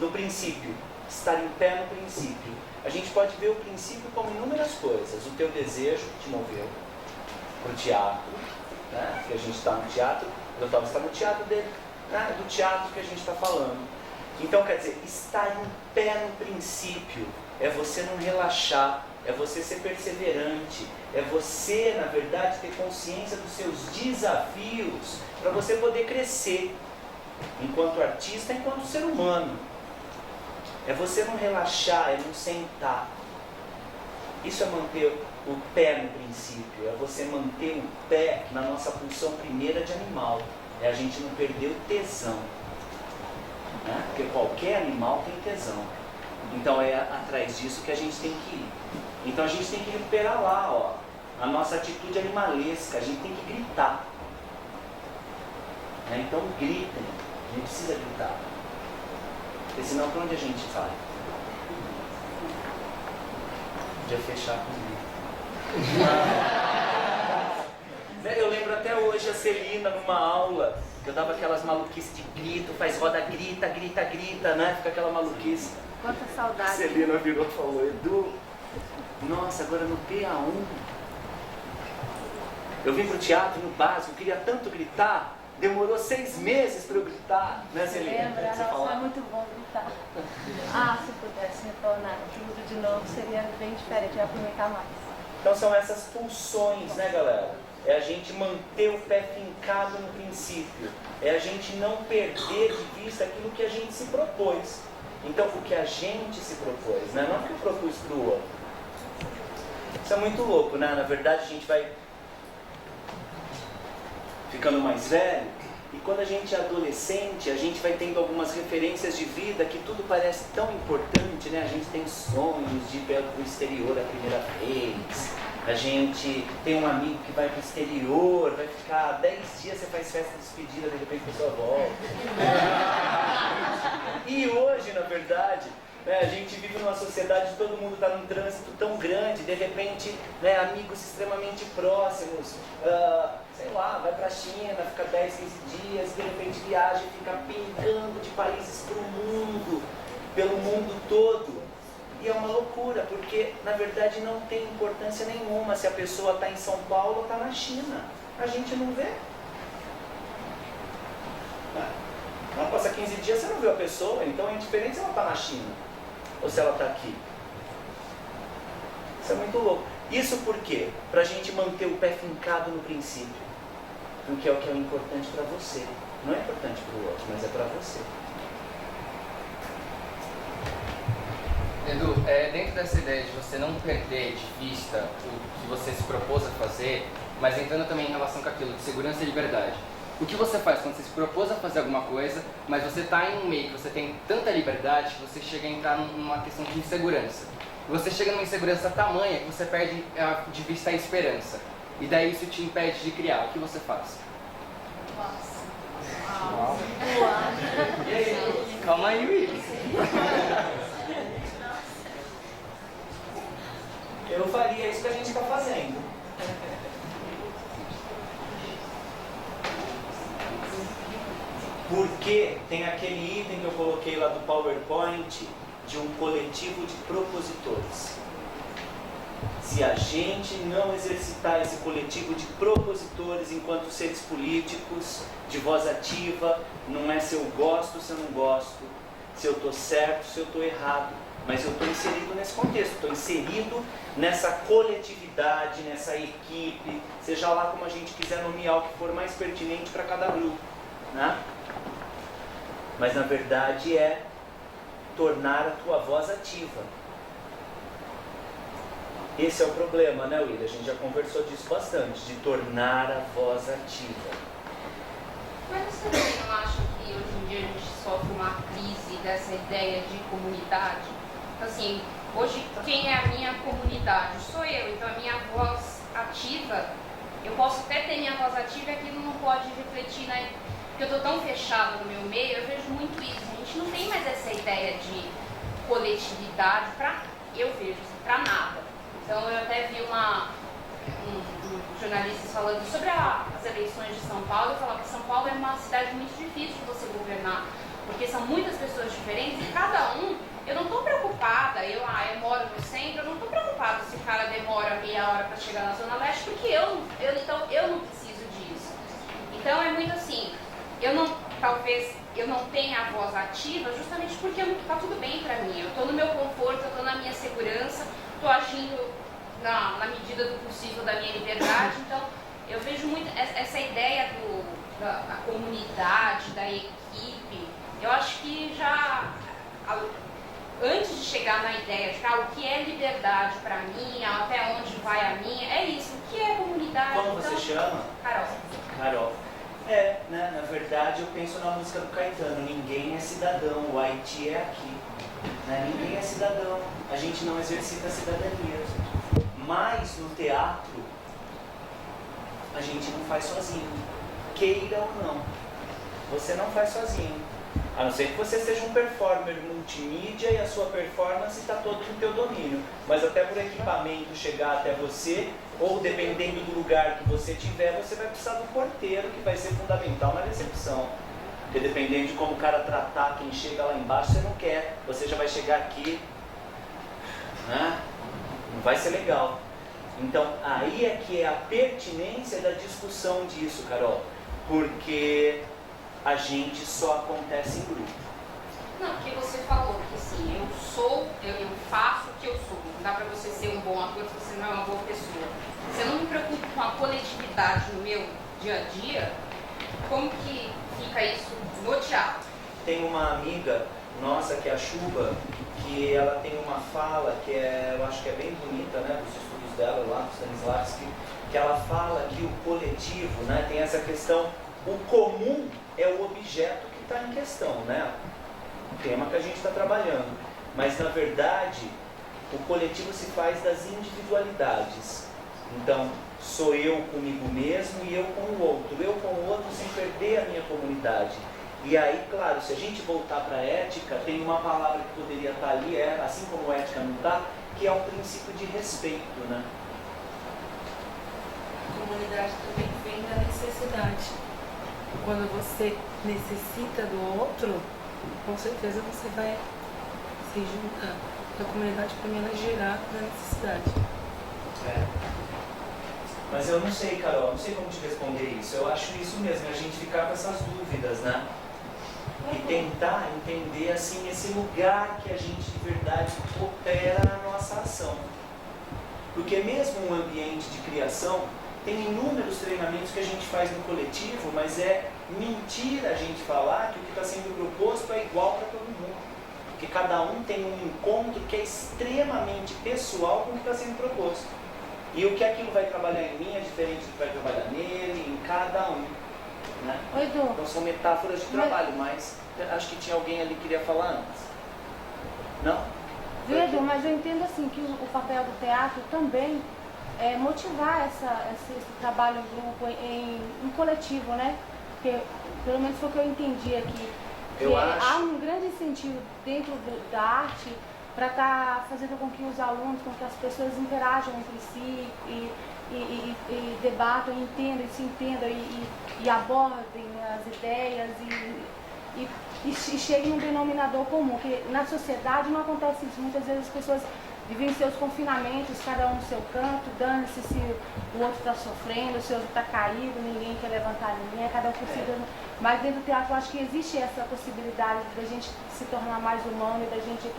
No princípio. Estar em pé no princípio. A gente pode ver o princípio como inúmeras coisas. O teu desejo te moveu para o teatro, né? Que a gente está no teatro. O Grotowski está no teatro dele, né? Do teatro que a gente está falando. Então, quer dizer, estar em pé no princípio é você não relaxar, é você ser perseverante, é você, na verdade, ter consciência dos seus desafios para você poder crescer enquanto artista, enquanto ser humano. É você não relaxar, é não sentar. Isso é manter o pé no princípio, é você manter o pé na nossa pulsão primeira de animal. É a gente não perder o tesão. Né? Porque qualquer animal tem tesão. Então é atrás disso que a gente tem que ir. Então a gente tem que recuperar lá, ó, a nossa atitude animalesca, a gente tem que gritar. Né? Então gritem, a gente precisa gritar. Porque senão para onde a gente vai? Podia fechar comigo. Eu lembro até hoje a Celina numa aula, que eu dava aquelas maluquices de grito, faz roda, grita, grita, grita, né? Fica aquela maluquice. Quanta saudade. A Celina virou e falou, Edu, nossa, agora no PA1, eu vim pro teatro no básico, eu queria tanto gritar, demorou 6 meses para eu gritar, né, Celina? Lembra? Nossa, é muito bom gritar. Ah, se pudesse retornar tudo de novo, seria bem diferente, ia aproveitar mais. Então são essas pulsões, né, galera? É a gente manter o pé fincado no princípio. É a gente não perder de vista aquilo que a gente se propôs. Então, o que a gente se propôs, né? Não o que eu propus para o outro. Isso é muito louco, né? Na verdade, a gente vai ficando mais velho. E quando a gente é adolescente, a gente vai tendo algumas referências de vida que tudo parece tão importante, né? A gente tem sonhos de ir para o exterior a primeira vez. A gente tem um amigo que vai para o exterior, vai ficar 10 dias, você faz festa de despedida, de repente a pessoa volta. E hoje, na verdade, né, a gente vive numa sociedade que todo mundo está num trânsito tão grande, de repente, né, amigos extremamente próximos, sei lá, vai para a China, fica 10, 15 dias, de repente viaja e fica pingando de países para o mundo, pelo mundo todo. E é uma loucura, porque na verdade não tem importância nenhuma se a pessoa está em São Paulo ou está na China. A gente não vê. Ela passa 15 dias, você não viu a pessoa, então é indiferente se ela está na China ou se ela está aqui. Isso é muito louco. Isso por quê? Para a gente manter o pé fincado no princípio. Porque é o que é importante para você. Não é importante para o outro, mas é para você. Edu, dentro dessa ideia de você não perder de vista o que você se propôs a fazer, mas entrando também em relação com aquilo de segurança e liberdade. O que você faz quando você se propôs a fazer alguma coisa, mas você está em um meio que você tem tanta liberdade que você chega a entrar numa questão de insegurança. E você chega numa insegurança tamanha que você perde de vista a esperança. E daí isso te impede de criar. O que você faz? Uau. E aí? Calma aí, Willis. Eu faria isso que a gente está fazendo. Porque tem aquele item que eu coloquei lá do PowerPoint de um coletivo de propositores. Se a gente não exercitar esse coletivo de propositores enquanto seres políticos, de voz ativa, não é se eu gosto, se eu não gosto, se eu estou certo, se eu estou errado, mas eu estou inserido nesse contexto, estou inserido nessa coletividade, nessa equipe, seja lá como a gente quiser nomear o que for mais pertinente para cada grupo, né? Mas na verdade é tornar a tua voz ativa. Esse é o problema, né, William? A gente já conversou disso bastante, de tornar a voz ativa. Mas você também não acha que hoje em dia a gente sofre uma crise dessa ideia de comunidade? Assim, hoje quem é a minha comunidade? Sou eu, então a minha voz ativa, eu posso até ter minha voz ativa e aquilo não pode refletir, né? Porque eu estou tão fechado no meu meio, eu vejo muito isso. A gente não tem mais essa ideia de coletividade eu vejo, para nada. Então eu até vi um jornalista falando sobre as eleições de São Paulo e falava que São Paulo é uma cidade muito difícil de você governar, porque são muitas pessoas diferentes e cada um, eu não estou preocupada, eu moro no centro, eu não estou preocupada se o cara demora meia hora para chegar na Zona Leste, porque eu não preciso disso. Então é muito assim, talvez eu não tenha a voz ativa justamente porque está tudo bem para mim, eu estou no meu conforto, eu estou na minha segurança, estou agindo na medida do possível da minha liberdade, então eu vejo muito essa ideia da comunidade, da equipe, eu acho que já, antes de chegar na ideia de o que é liberdade para mim, até onde vai a minha, é isso, o que é comunidade. Como você chama? Carol. Carol. Né? Na verdade eu penso na música do Caetano, ninguém é cidadão, o Haiti é aqui. Né? Ninguém é cidadão, a gente não exercita a cidadania. Mas no teatro, a gente não faz sozinho, queira ou não. Você não faz sozinho. A não ser que você seja um performer multimídia e a sua performance está toda no teu domínio. Mas até por equipamento chegar até você, ou dependendo do lugar que você tiver, você vai precisar do porteiro, que vai ser fundamental na recepção. Porque dependendo de como o cara tratar quem chega lá embaixo, você não quer. Você já vai chegar aqui, né? Não vai ser legal. Então, aí é que é a pertinência da discussão disso, Carol. Porque a gente só acontece em grupo. Não, porque você falou que assim, eu faço o que eu sou. Não dá pra você ser um bom ator se você não é uma boa pessoa. Se eu não me preocupo com a coletividade no meu dia a dia, como que fica isso no teatro? Tem uma amiga nossa, que é a Chuba, que ela tem uma fala que eu acho que é bem bonita, né, dos estudos dela lá, do Stanislavski, que ela fala que o coletivo, né, tem essa questão, o comum é o objeto que está em questão, né, o tema que a gente está trabalhando, mas na verdade o coletivo se faz das individualidades. Então, sou eu comigo mesmo e eu com o outro, eu com o outro sem perder a minha comunidade. E aí, claro, se a gente voltar para a ética, tem uma palavra que poderia estar ali, assim como ética não está, que é o princípio de respeito, né? A comunidade também vem da necessidade. Quando você necessita do outro, com certeza você vai se juntar. A comunidade, para mim, ela é gerada da necessidade. Mas eu não sei, Carol, não sei como te responder isso. Eu acho isso mesmo, a gente ficar com essas dúvidas, né? E tentar entender, assim, esse lugar que a gente de verdade opera na nossa ação. Porque mesmo um ambiente de criação, tem inúmeros treinamentos que a gente faz no coletivo, mas é mentira a gente falar que o que está sendo proposto é igual para todo mundo. Porque cada um tem um encontro que é extremamente pessoal com o que está sendo proposto. E o que aquilo vai trabalhar em mim é diferente do que vai trabalhar nele, em cada um. Né? Oi, Edu. Então são metáforas de trabalho, mas acho que tinha alguém ali que queria falar antes. Não? Viu, Edu, mas eu entendo assim que o papel do teatro também é motivar esse trabalho em grupo, em coletivo, né? Porque, pelo menos foi o que eu entendi aqui. Há um grande incentivo dentro da arte para estar fazendo com que os alunos, com que as pessoas interajam entre si e debatam, e se entendam e abordem as ideias e cheguem num denominador comum, que na sociedade não acontece isso. Muitas vezes as pessoas vivem seus confinamentos, cada um no seu canto, dane-se se o outro está sofrendo, se o outro está caído, ninguém quer levantar ninguém, cada um por si. Mas dentro do teatro eu acho que existe essa possibilidade da gente se tornar mais humano e da gente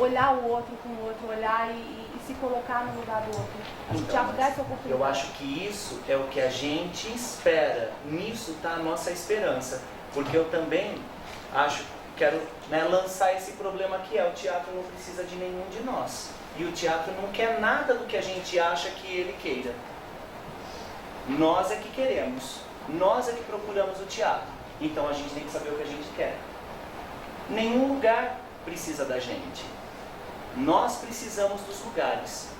olhar o outro com o outro, olhar e se colocar no lugar do outro. Então, o teatro dá essa oportunidade. Eu acho que isso é o que a gente espera. Nisso está a nossa esperança. Porque eu também quero lançar esse problema que o teatro não precisa de nenhum de nós. E o teatro não quer nada do que a gente acha que ele queira. Nós é que queremos. Nós é que procuramos o teatro. Então a gente tem que saber o que a gente quer. Nenhum lugar precisa da gente. Nós precisamos dos lugares.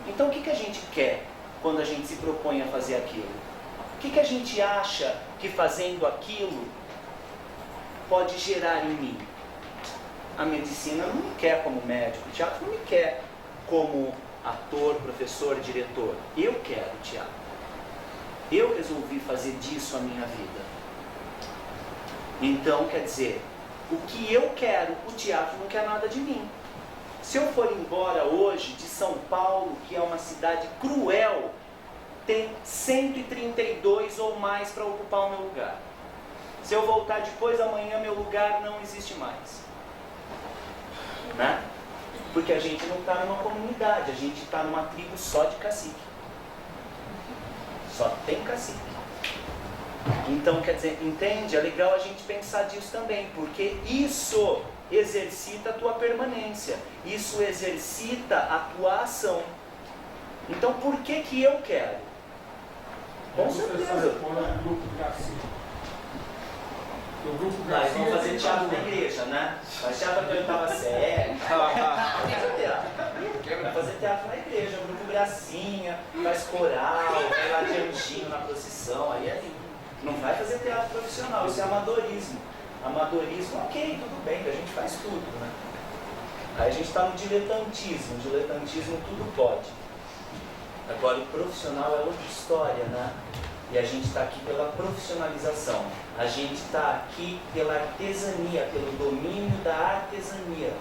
Então o que a gente quer quando a gente se propõe a fazer aquilo? O que a gente acha que fazendo aquilo pode gerar em mim? A medicina não me quer como médico, o teatro não me quer como ator, professor, diretor. Eu quero teatro. Eu resolvi fazer disso a minha vida. Então, quer dizer, o que eu quero, o teatro não quer nada de mim. Se eu for embora hoje de São Paulo, que é uma cidade cruel, tem 132 ou mais para ocupar o meu lugar. Se eu voltar depois, amanhã meu lugar não existe mais. Né? Porque a gente não está numa comunidade, a gente está numa tribo só de cacique. Só tem cacique. Então, quer dizer, entende? É legal a gente pensar disso também, porque isso exercita a tua permanência, isso exercita a tua ação. Então, por que eu quero? Com certeza. Eles vão fazer teatro na igreja, né? Mas teatro que eu estava sério. Vai fazer teatro na igreja, grupo Gracinha, faz coral, vai lá de anjinho na procissão, aí é lindo. Não vai fazer teatro profissional, isso é amadorismo. Amadorismo, ok, tudo bem, a gente faz tudo, né? Aí a gente está no diletantismo tudo pode. Agora o profissional é outra história, né? E a gente está aqui pela profissionalização. A gente está aqui pela artesania, pelo domínio da artesania,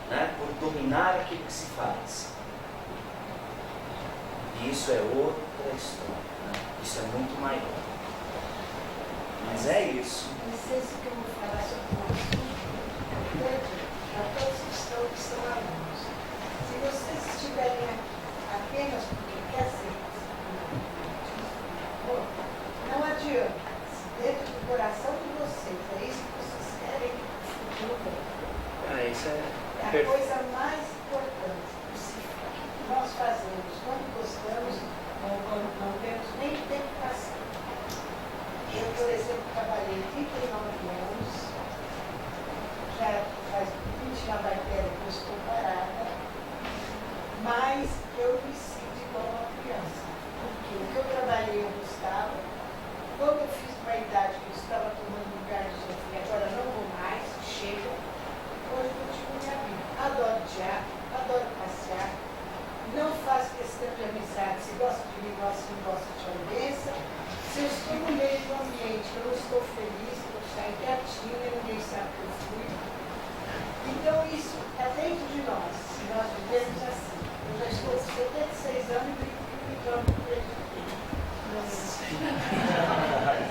né? Por dominar aquilo que se faz. E isso é outra história, né? Isso é muito maior. Mas é isso. Não sei se eu vou falar sobre o assunto. Para todos que estão alunos. Se vocês estiverem aqui apenas porque quer ser, não adianta. Dentro do coração de vocês, é isso que vocês querem no bem. Isso é a coisa mais importante possível que nós fazemos quando gostamos ou quando não temos nem tempo para ser. Eu, por exemplo, trabalhei 39 anos, já faz 20 na matéria que eu estou parada, mas eu me sinto igual uma criança. Porque o que eu trabalhei eu gostava, quando eu fiz uma idade que eu estava tomando lugar de outro e agora não vou mais, chega, hoje eu continuo minha vida. Adoro teatro, adoro passear, não faço questão de amizade, se gosta de mim, gosta, se não gosta de audiência. Se eu estou no meio do ambiente, eu não estou feliz, eu saio quietinha, ninguém sabe que eu fui. Então isso é dentro de nós, se nós vivemos assim. Eu já estou com 76 anos e brinco que me torno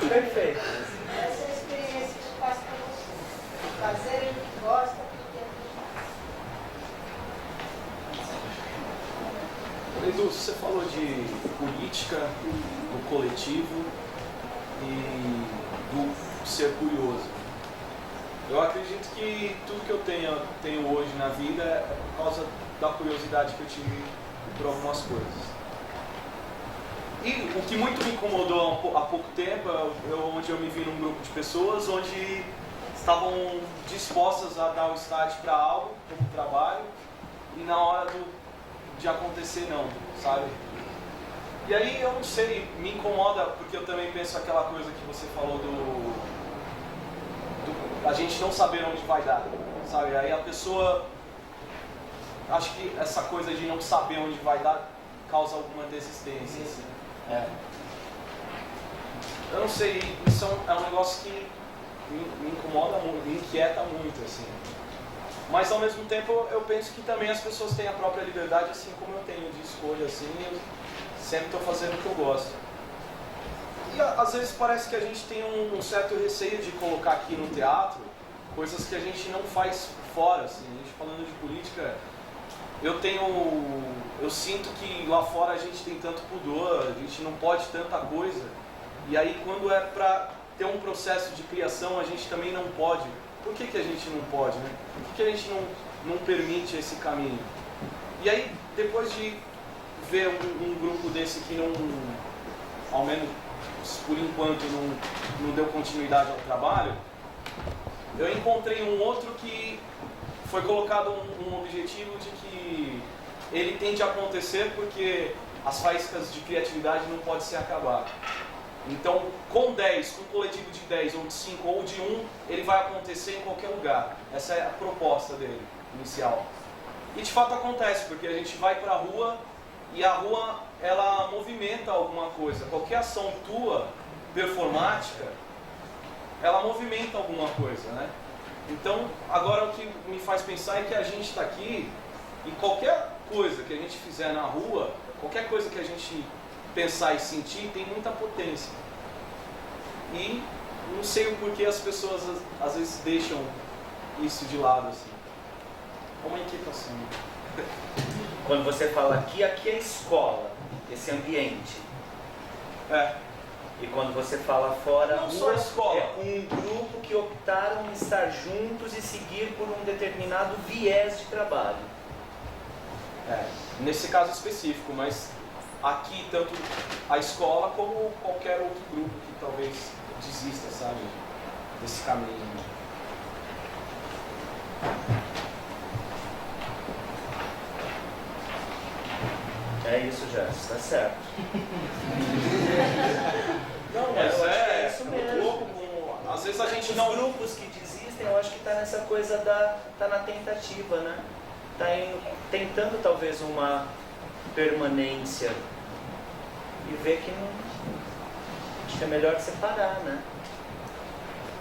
Perfeito. Essa é a experiência que eu passo para vocês. Fazerem o que gostam, porque é muito fácil. Edu, você falou de política, do coletivo e do ser curioso. Eu acredito que tudo que eu tenho hoje na vida é por causa da curiosidade que eu tive por algumas coisas. E o que muito me incomodou há pouco tempo é onde eu me vi num grupo de pessoas onde estavam dispostas a dar o start para algo, como trabalho, e na hora de acontecer não, sabe? E aí eu não sei, me incomoda porque eu também penso aquela coisa que você falou a gente não saber onde vai dar, sabe? Aí a pessoa, acho que essa coisa de não saber onde vai dar causa alguma desistência. Assim. Eu não sei, isso é um negócio que me incomoda muito, me inquieta muito, assim. Mas ao mesmo tempo eu penso que também as pessoas têm a própria liberdade, assim como eu tenho de escolha, assim, eu sempre estou fazendo o que eu gosto. E às vezes parece que a gente tem um certo receio de colocar aqui no teatro coisas que a gente não faz fora, assim. A gente falando de política, eu sinto que lá fora a gente tem tanto pudor, a gente não pode tanta coisa. E aí quando é para ter um processo de criação, a gente também não pode. Por que a gente não pode, né? Por que a gente não permite esse caminho? E aí, depois de ver um grupo desse que não, ao menos por enquanto, não deu continuidade ao trabalho, eu encontrei um outro que foi colocado um objetivo de que ele tende a acontecer porque as faíscas de criatividade não podem se acabar. Então, com 10, com um coletivo de 10, ou de 5, ou de 1, ele vai acontecer em qualquer lugar. Essa é a proposta dele, inicial. E de fato acontece, porque a gente vai para a rua, e a rua, ela movimenta alguma coisa. Qualquer ação tua, performática, ela movimenta alguma coisa, né? Então, agora o que me faz pensar é que a gente está aqui, e qualquer coisa que a gente fizer na rua, qualquer coisa que a gente pensar e sentir tem muita potência. E não sei o porquê as pessoas às vezes deixam isso de lado, assim. Uma inquietação. Quando você fala aqui é a escola, esse ambiente. E quando você fala fora, não só a escola, é um grupo que optaram em estar juntos e seguir por um determinado viés de trabalho. Nesse caso específico, mas aqui tanto a escola como qualquer outro grupo que talvez desista, sabe, desse caminho. É isso, Jéssica, tá certo. Não, mas é isso mesmo. Às vezes a gente não... Os grupos que existem, eu acho que está nessa coisa tá na tentativa, né? Tentando talvez uma permanência e ver que não, acho que é melhor separar, né?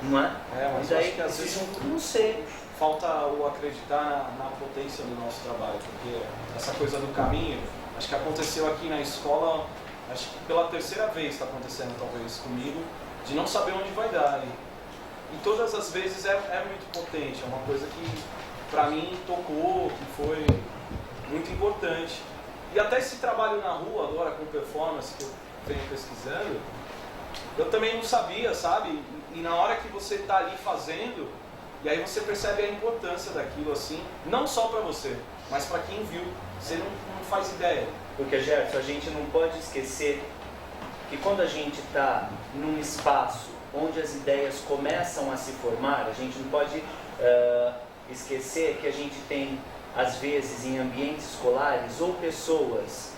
Não é? Mas e daí, eu acho que às vezes não sei. Falta o acreditar na potência do nosso trabalho, porque essa coisa do caminho, acho que aconteceu aqui na escola, acho que pela terceira vez está acontecendo talvez comigo, de não saber onde vai dar. E todas as vezes é muito potente, é uma coisa que para mim tocou, que foi muito importante. E até esse trabalho na rua agora com performance que eu venho pesquisando, eu também não sabia, sabe? E na hora que você está ali fazendo, e aí você percebe a importância daquilo assim, não só para você, mas para quem viu. Você não faz ideia. Porque, Gerson, a gente não pode esquecer que quando a gente está num espaço onde as ideias começam a se formar, a gente não pode esquecer que a gente tem, às vezes, em ambientes escolares, ou pessoas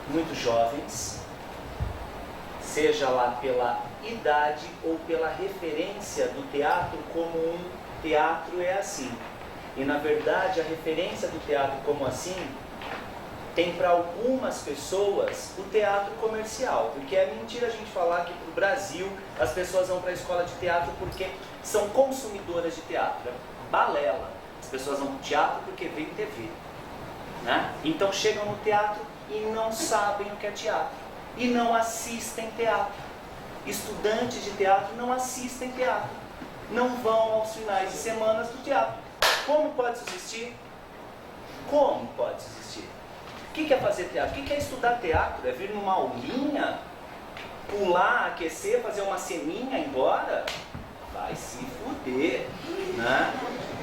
muito jovens, seja lá pela idade ou pela referência do teatro como um teatro é assim. E na verdade a referência do teatro como assim tem para algumas pessoas o teatro comercial, porque é mentira a gente falar que para o Brasil as pessoas vão para a escola de teatro porque são consumidoras de teatro. Balela. As pessoas vão para o teatro porque veem TV, né? Então chegam no teatro e não sabem o que é teatro e não assistem teatro. Estudantes de teatro não assistem teatro, não vão aos finais de semana do teatro. Como pode isso existir? Como pode isso existir? O que é fazer teatro? O que é estudar teatro? É vir numa aulinha, pular, aquecer, fazer uma ceninha, ir embora? Vai se fuder, né?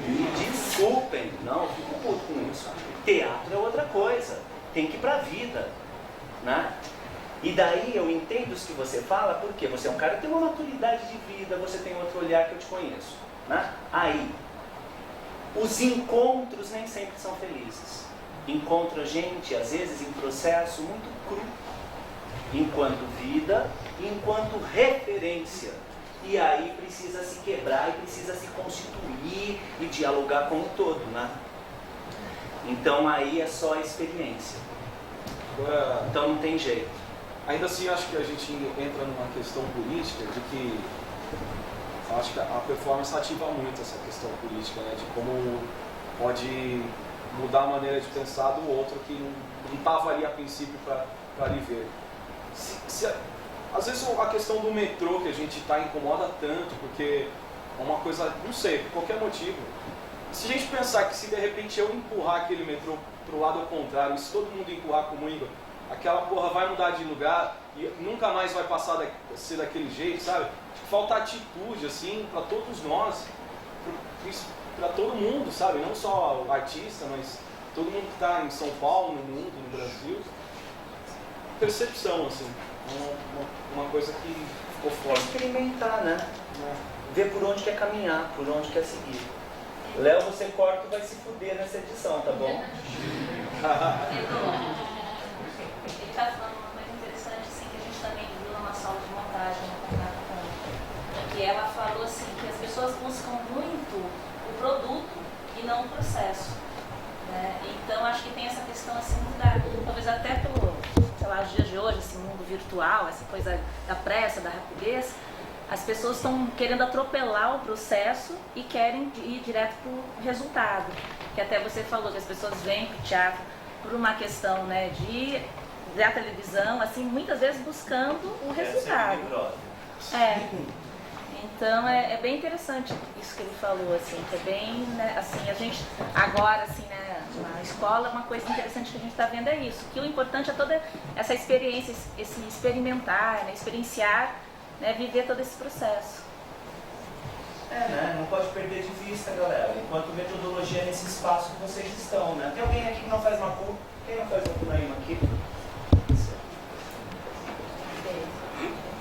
Me desculpem, não, eu fico puto com isso. Teatro é outra coisa, tem que ir pra vida, né? E daí eu entendo isso que você fala, porque você é um cara que tem uma maturidade de vida, você tem outro olhar que eu te conheço, né? Aí, os encontros nem sempre são felizes. Encontro a gente, às vezes, em processo muito cru, enquanto vida, enquanto referência. E aí precisa se quebrar e precisa se constituir e dialogar com o todo, né? Então aí é só a experiência. Então não tem jeito. Ainda assim, acho que a gente entra numa questão política de que acho que a performance ativa muito essa questão política, né? De como pode mudar a maneira de pensar do outro que não estava ali a princípio para lhe ver. Às vezes a questão do metrô que a gente está incomoda tanto, porque é uma coisa, não sei, por qualquer motivo. Se a gente pensar que se de repente eu empurrar aquele metrô pro lado ao contrário, e se todo mundo empurrar comigo, aquela porra vai mudar de lugar e nunca mais vai passar ser daquele jeito, sabe? Falta atitude, assim, para todos nós, para todo mundo, sabe? Não só o artista, mas todo mundo que está em São Paulo, no mundo, no Brasil. Percepção, assim, uma coisa que ficou fora. Experimentar, né? Ver por onde quer caminhar, por onde quer seguir. Léo, você corta e vai se fuder nessa edição, tá bom? Ele está falando uma coisa interessante, assim, que a gente também viu numa sala de montagem na Fernanda também. Que ela falou assim, que as pessoas buscam muito o produto e não o processo. Né? Então acho que tem essa questão assim, talvez até pelo, sei lá, os dias de hoje, esse mundo virtual, essa coisa da pressa, da rapidez, as pessoas estão querendo atropelar o processo e querem ir direto para o resultado. Que até você falou que as pessoas vêm para o teatro por uma questão, né, da televisão, assim, muitas vezes buscando o resultado. Então é bem interessante isso que ele falou, assim, que é bem, né, assim, a gente agora, assim, né, na escola, uma coisa interessante que a gente está vendo é isso, que o importante é toda essa experiência, esse experimentar, né, experienciar, né, viver todo esse processo. Né? Não pode perder de vista, galera, enquanto metodologia nesse espaço que vocês estão, né? Tem alguém aqui que não faz macumba? Quem não faz macunaíma aqui?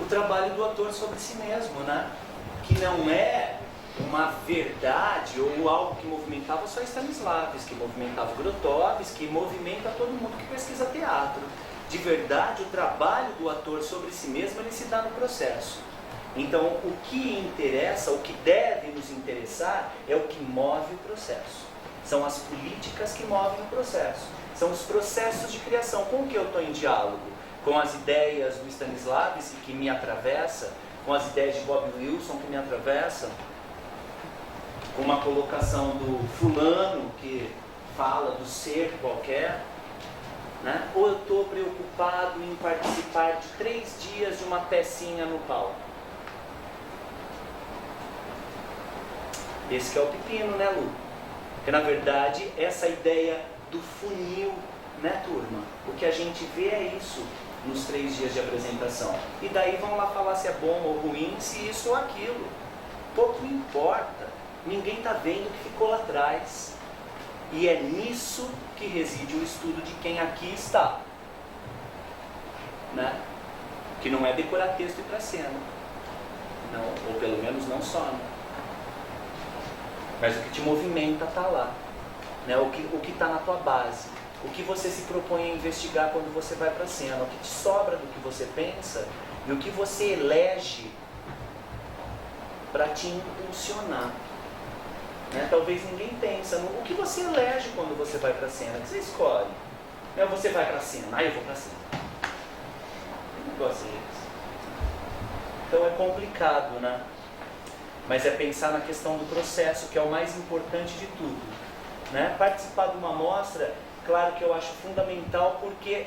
O trabalho do ator sobre si mesmo, né? Que não é uma verdade ou algo que movimentava só Stanislavski, que movimentava Grotowski, que movimenta todo mundo que pesquisa teatro. De verdade, o trabalho do ator sobre si mesmo, ele se dá no processo. Então, o que interessa, o que deve nos interessar é o que move o processo. São as políticas que movem o processo. São os processos de criação. Com o que eu estou em diálogo? Com as ideias do Stanislavski que me atravessa, com as ideias de Bob Wilson que me atravessam, com uma colocação do fulano que fala do ser qualquer, né? Ou eu estou preocupado em participar de 3 dias de uma pecinha no palco? Esse que é o pepino, né, Lu? Porque na verdade essa ideia do funil, né, turma? O que a gente vê é isso nos 3 dias de apresentação. E daí vão lá falar se é bom ou ruim, se isso ou aquilo. Pouco importa. Ninguém está vendo o que ficou lá atrás. E é nisso que reside o estudo de quem aqui está. Né? Que não é decorar texto e ir para a cena. Não, ou pelo menos não só. Né? Mas o que te movimenta está lá. Né? O que está na tua base. O que você se propõe a investigar quando você vai para a cena. O que te sobra do que você pensa e o que você elege para te impulsionar. Né? Talvez ninguém pensa no que você elege quando você vai para a cena. O que você escolhe? Né? Você vai para a cena. Eu vou para a cena. Que negócio é esse? Então é complicado, né? Mas é pensar na questão do processo, que é o mais importante de tudo. Né? Participar de uma mostra, claro que eu acho fundamental, porque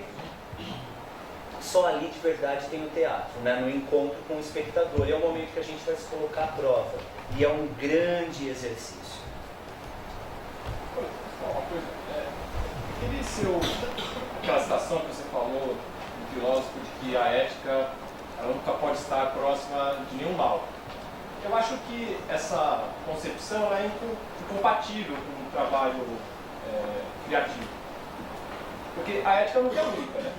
só ali de verdade tem o teatro, né? No encontro com o espectador. E é o momento que a gente vai se colocar à prova. E é um grande exercício. Uma coisa, aquela citação que você falou do filósofo de que a ética ela nunca pode estar próxima de nenhum mal. Eu acho que essa concepção ela é incompatível com o trabalho criativo. Porque a ética nunca é única, né?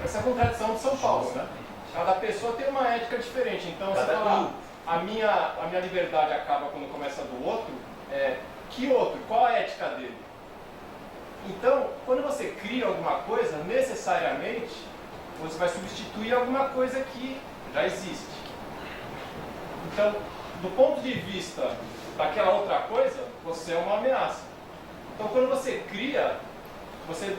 Essa é a contradição de São Paulo, né? Cada pessoa tem uma ética diferente. Então, você fala, a minha liberdade acaba quando começa a do outro, que outro? Qual a ética dele? Então, quando você cria alguma coisa, necessariamente, você vai substituir alguma coisa que já existe. Então, do ponto de vista daquela outra coisa, você é uma ameaça. Então, quando você cria, você,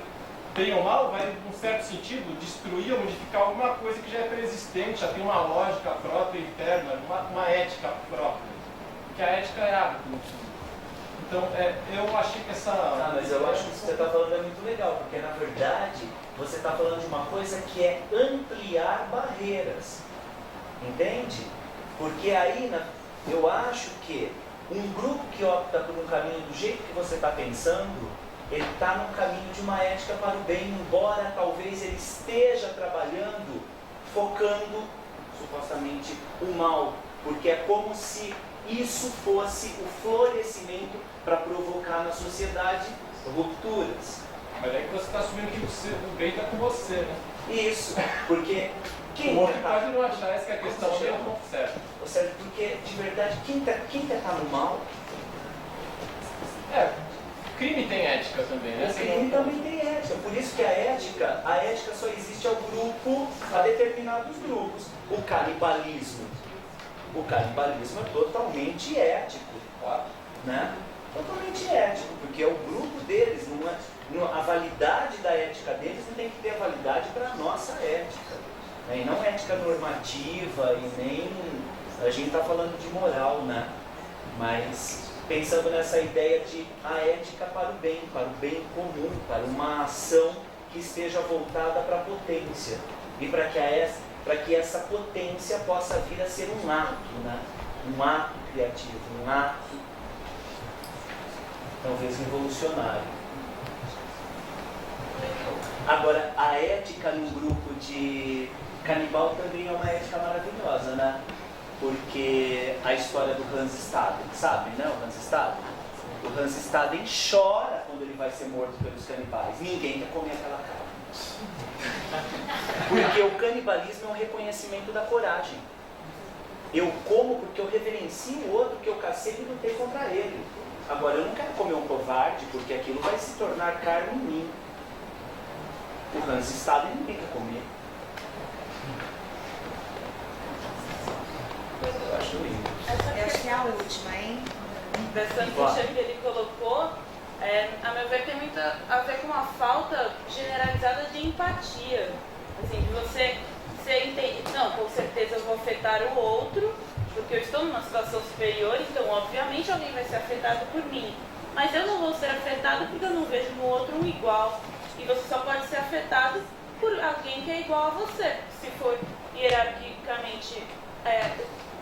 bem ou mal, vai, num certo sentido, destruir ou modificar alguma coisa que já é preexistente, já tem uma lógica própria interna, uma ética própria. Porque a ética é hábito. Então, eu achei que essa... mas eu acho que isso que você está falando é muito legal, porque na verdade você está falando de uma coisa que é ampliar barreiras. Entende? Porque aí eu acho que um grupo que opta por um caminho do jeito que você está pensando, ele está no caminho de uma ética para o bem, embora talvez ele esteja trabalhando, focando supostamente o mal, porque é como se isso fosse o florescimento para provocar na sociedade rupturas. Mas é que você está assumindo que o bem está com você, né? Isso, porque o outro pode não achar essa que é a questão dele, certo? Ou seja, porque de verdade, quem quer estar no mal? Crime tem ética também, né? O crime também tem ética, por isso que a ética só existe ao grupo, a determinados grupos. O canibalismo é totalmente ético, né? Totalmente ético, porque é o grupo deles, a validade da ética deles não tem que ter a validade para a nossa ética. Né? E não ética normativa, e nem a gente está falando de moral, né? Mas pensando nessa ideia de a ética para o bem comum, para uma ação que esteja voltada para a potência. E para que essa potência possa vir a ser um ato, né? Um ato criativo, um ato talvez revolucionário. Agora, a ética num grupo de canibal também é uma ética maravilhosa, né? Porque a história do Hans Staden, sabe, né? O Hans Staden? O Hans Staden chora quando ele vai ser morto pelos canibais. Ninguém quer comer aquela carne. Porque o canibalismo é um reconhecimento da coragem. Eu como porque eu reverencio o outro que eu cacei e lutei contra ele. Agora, eu não quero comer um covarde porque aquilo vai se tornar carne em mim. O Hans Staden ninguém quer comer. Eu acho lindo. Eu acho que é a última, hein? Dessa ficha que ele colocou, a meu ver, tem muito a ver com uma falta generalizada de empatia. Assim, de você entende, não, com certeza eu vou afetar o outro, porque eu estou numa situação superior, então obviamente alguém vai ser afetado por mim. Mas eu não vou ser afetado porque eu não vejo no outro um igual. E você só pode ser afetado por alguém que é igual a você. Se for hierarquicamente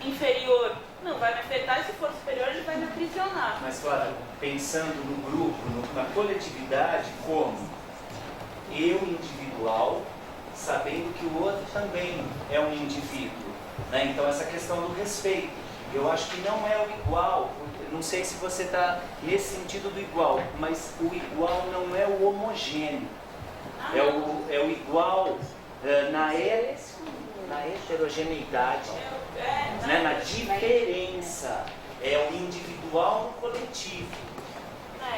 inferior, não vai me afetar, e se for superior, ele vai me aprisionar. Mas, claro, pensando no grupo, na coletividade, como eu individual, sabendo que o outro também é um indivíduo, né? Então, essa questão do respeito, eu acho que não é o igual, não sei se você está nesse sentido do igual, mas o igual não é o homogêneo, é o igual na heterogeneidade, né? Na diferença, é o individual no coletivo.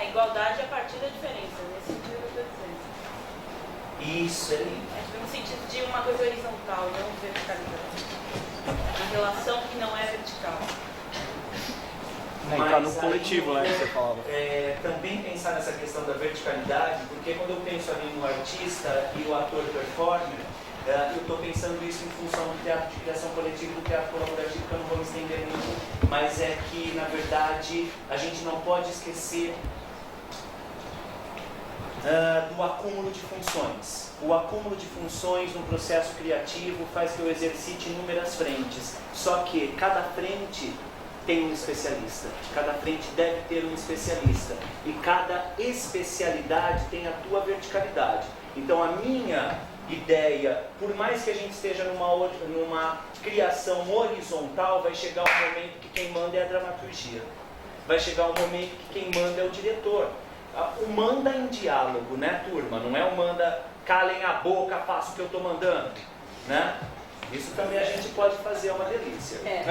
Igualdade a partir da diferença, nesse sentido que eu estou dizendo. Isso aí. No sentido de uma coisa horizontal, não verticalidade. Uma relação que não é vertical. Entrar no coletivo, né, que você falava. Também pensar nessa questão da verticalidade, porque quando eu penso ali no artista e o ator performer, eu estou pensando isso em função do teatro de criação coletiva e do teatro colaborativo, que eu não vou me estender muito, mas é que, na verdade, a gente não pode esquecer do acúmulo de funções. O acúmulo de funções no processo criativo faz que eu exercite inúmeras frentes, só que cada frente tem um especialista, cada frente deve ter um especialista, e cada especialidade tem a tua verticalidade. Então a minha ideia, por mais que a gente esteja numa criação horizontal, vai chegar um momento que quem manda é a dramaturgia, vai chegar um momento que quem manda é o diretor. O manda em diálogo, né, turma? Não é o manda calem a boca, faça o que eu estou mandando, né? Isso também a gente pode fazer, é uma delícia. Né?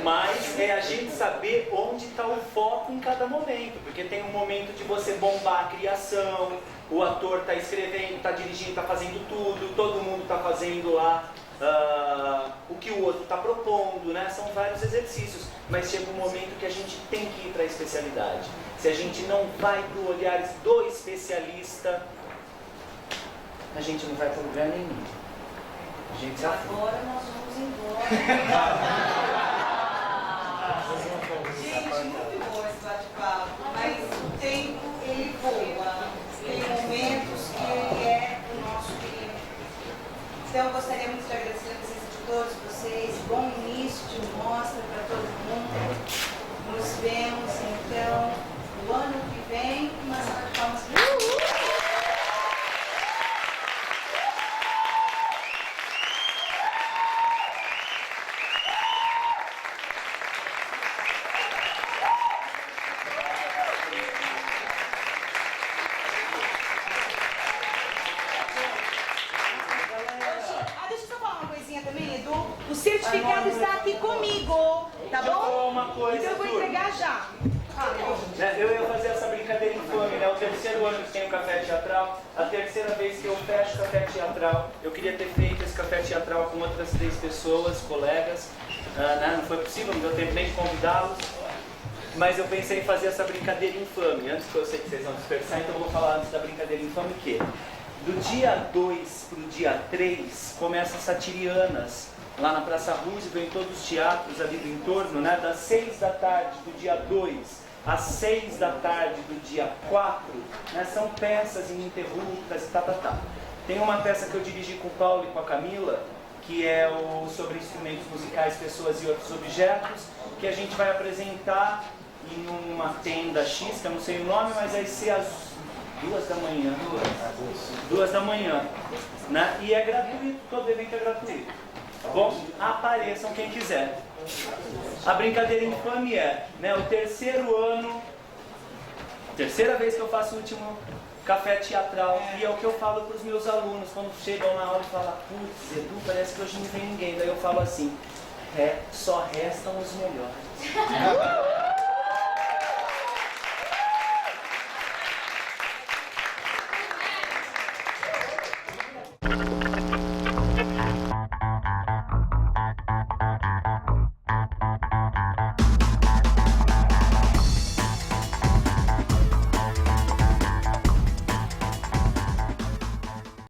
Mas é a gente saber onde está o foco em cada momento, porque tem um momento de você bombar a criação, o ator está escrevendo, está dirigindo, está fazendo tudo, todo mundo está fazendo lá o que o outro está propondo, né? São vários exercícios, mas chega um momento que a gente tem que ir para a especialidade. Se a gente não vai para o olhar do especialista, a gente não vai para lugar nenhum. A gente agora nós vamos embora. Gente, muito bom esse bate-papo, mas o tempo ele voa. Tem momentos que ele é o nosso querido. Então eu gostaria muito de agradecer a presença de todos vocês. Bom início de mostra para todo mundo. Nos vemos então no ano que vem. Uma salva de palmas para o certificado está aqui comigo, tá bom? Uma coisa, então eu vou entregar já. Eu ia fazer essa brincadeira infame, né? O terceiro ano que tem o café teatral, a terceira vez que eu fecho o café teatral. Eu queria ter feito esse café teatral com outras 3 pessoas, colegas, né? Não foi possível, não deu tempo nem de convidá-los. Mas eu pensei em fazer essa brincadeira infame, antes que eu sei que vocês vão dispersar, então eu vou falar antes da brincadeira infame que do dia 2 para o dia 3 começa Satirianas, lá na Praça Roosevelt, em todos os teatros ali do entorno, né? Das 6 da tarde do dia 2 às 6 da tarde do dia 4, né? São peças ininterruptas e tá. Tem uma peça que eu dirigi com o Paulo e com a Camila, que é sobre instrumentos musicais, pessoas e outros objetos, que a gente vai apresentar em uma tenda X, que eu não sei o nome, mas vai ser às 2 da manhã. 2 da manhã, né? E é gratuito, todo evento é gratuito. Tá bom? Apareçam quem quiser. A brincadeira infame é, né, o terceiro ano, terceira vez que eu faço o último café teatral, e é o que eu falo para os meus alunos quando chegam na aula e falam: putz, Edu, parece que hoje não vem ninguém. Daí eu falo assim: só restam os melhores.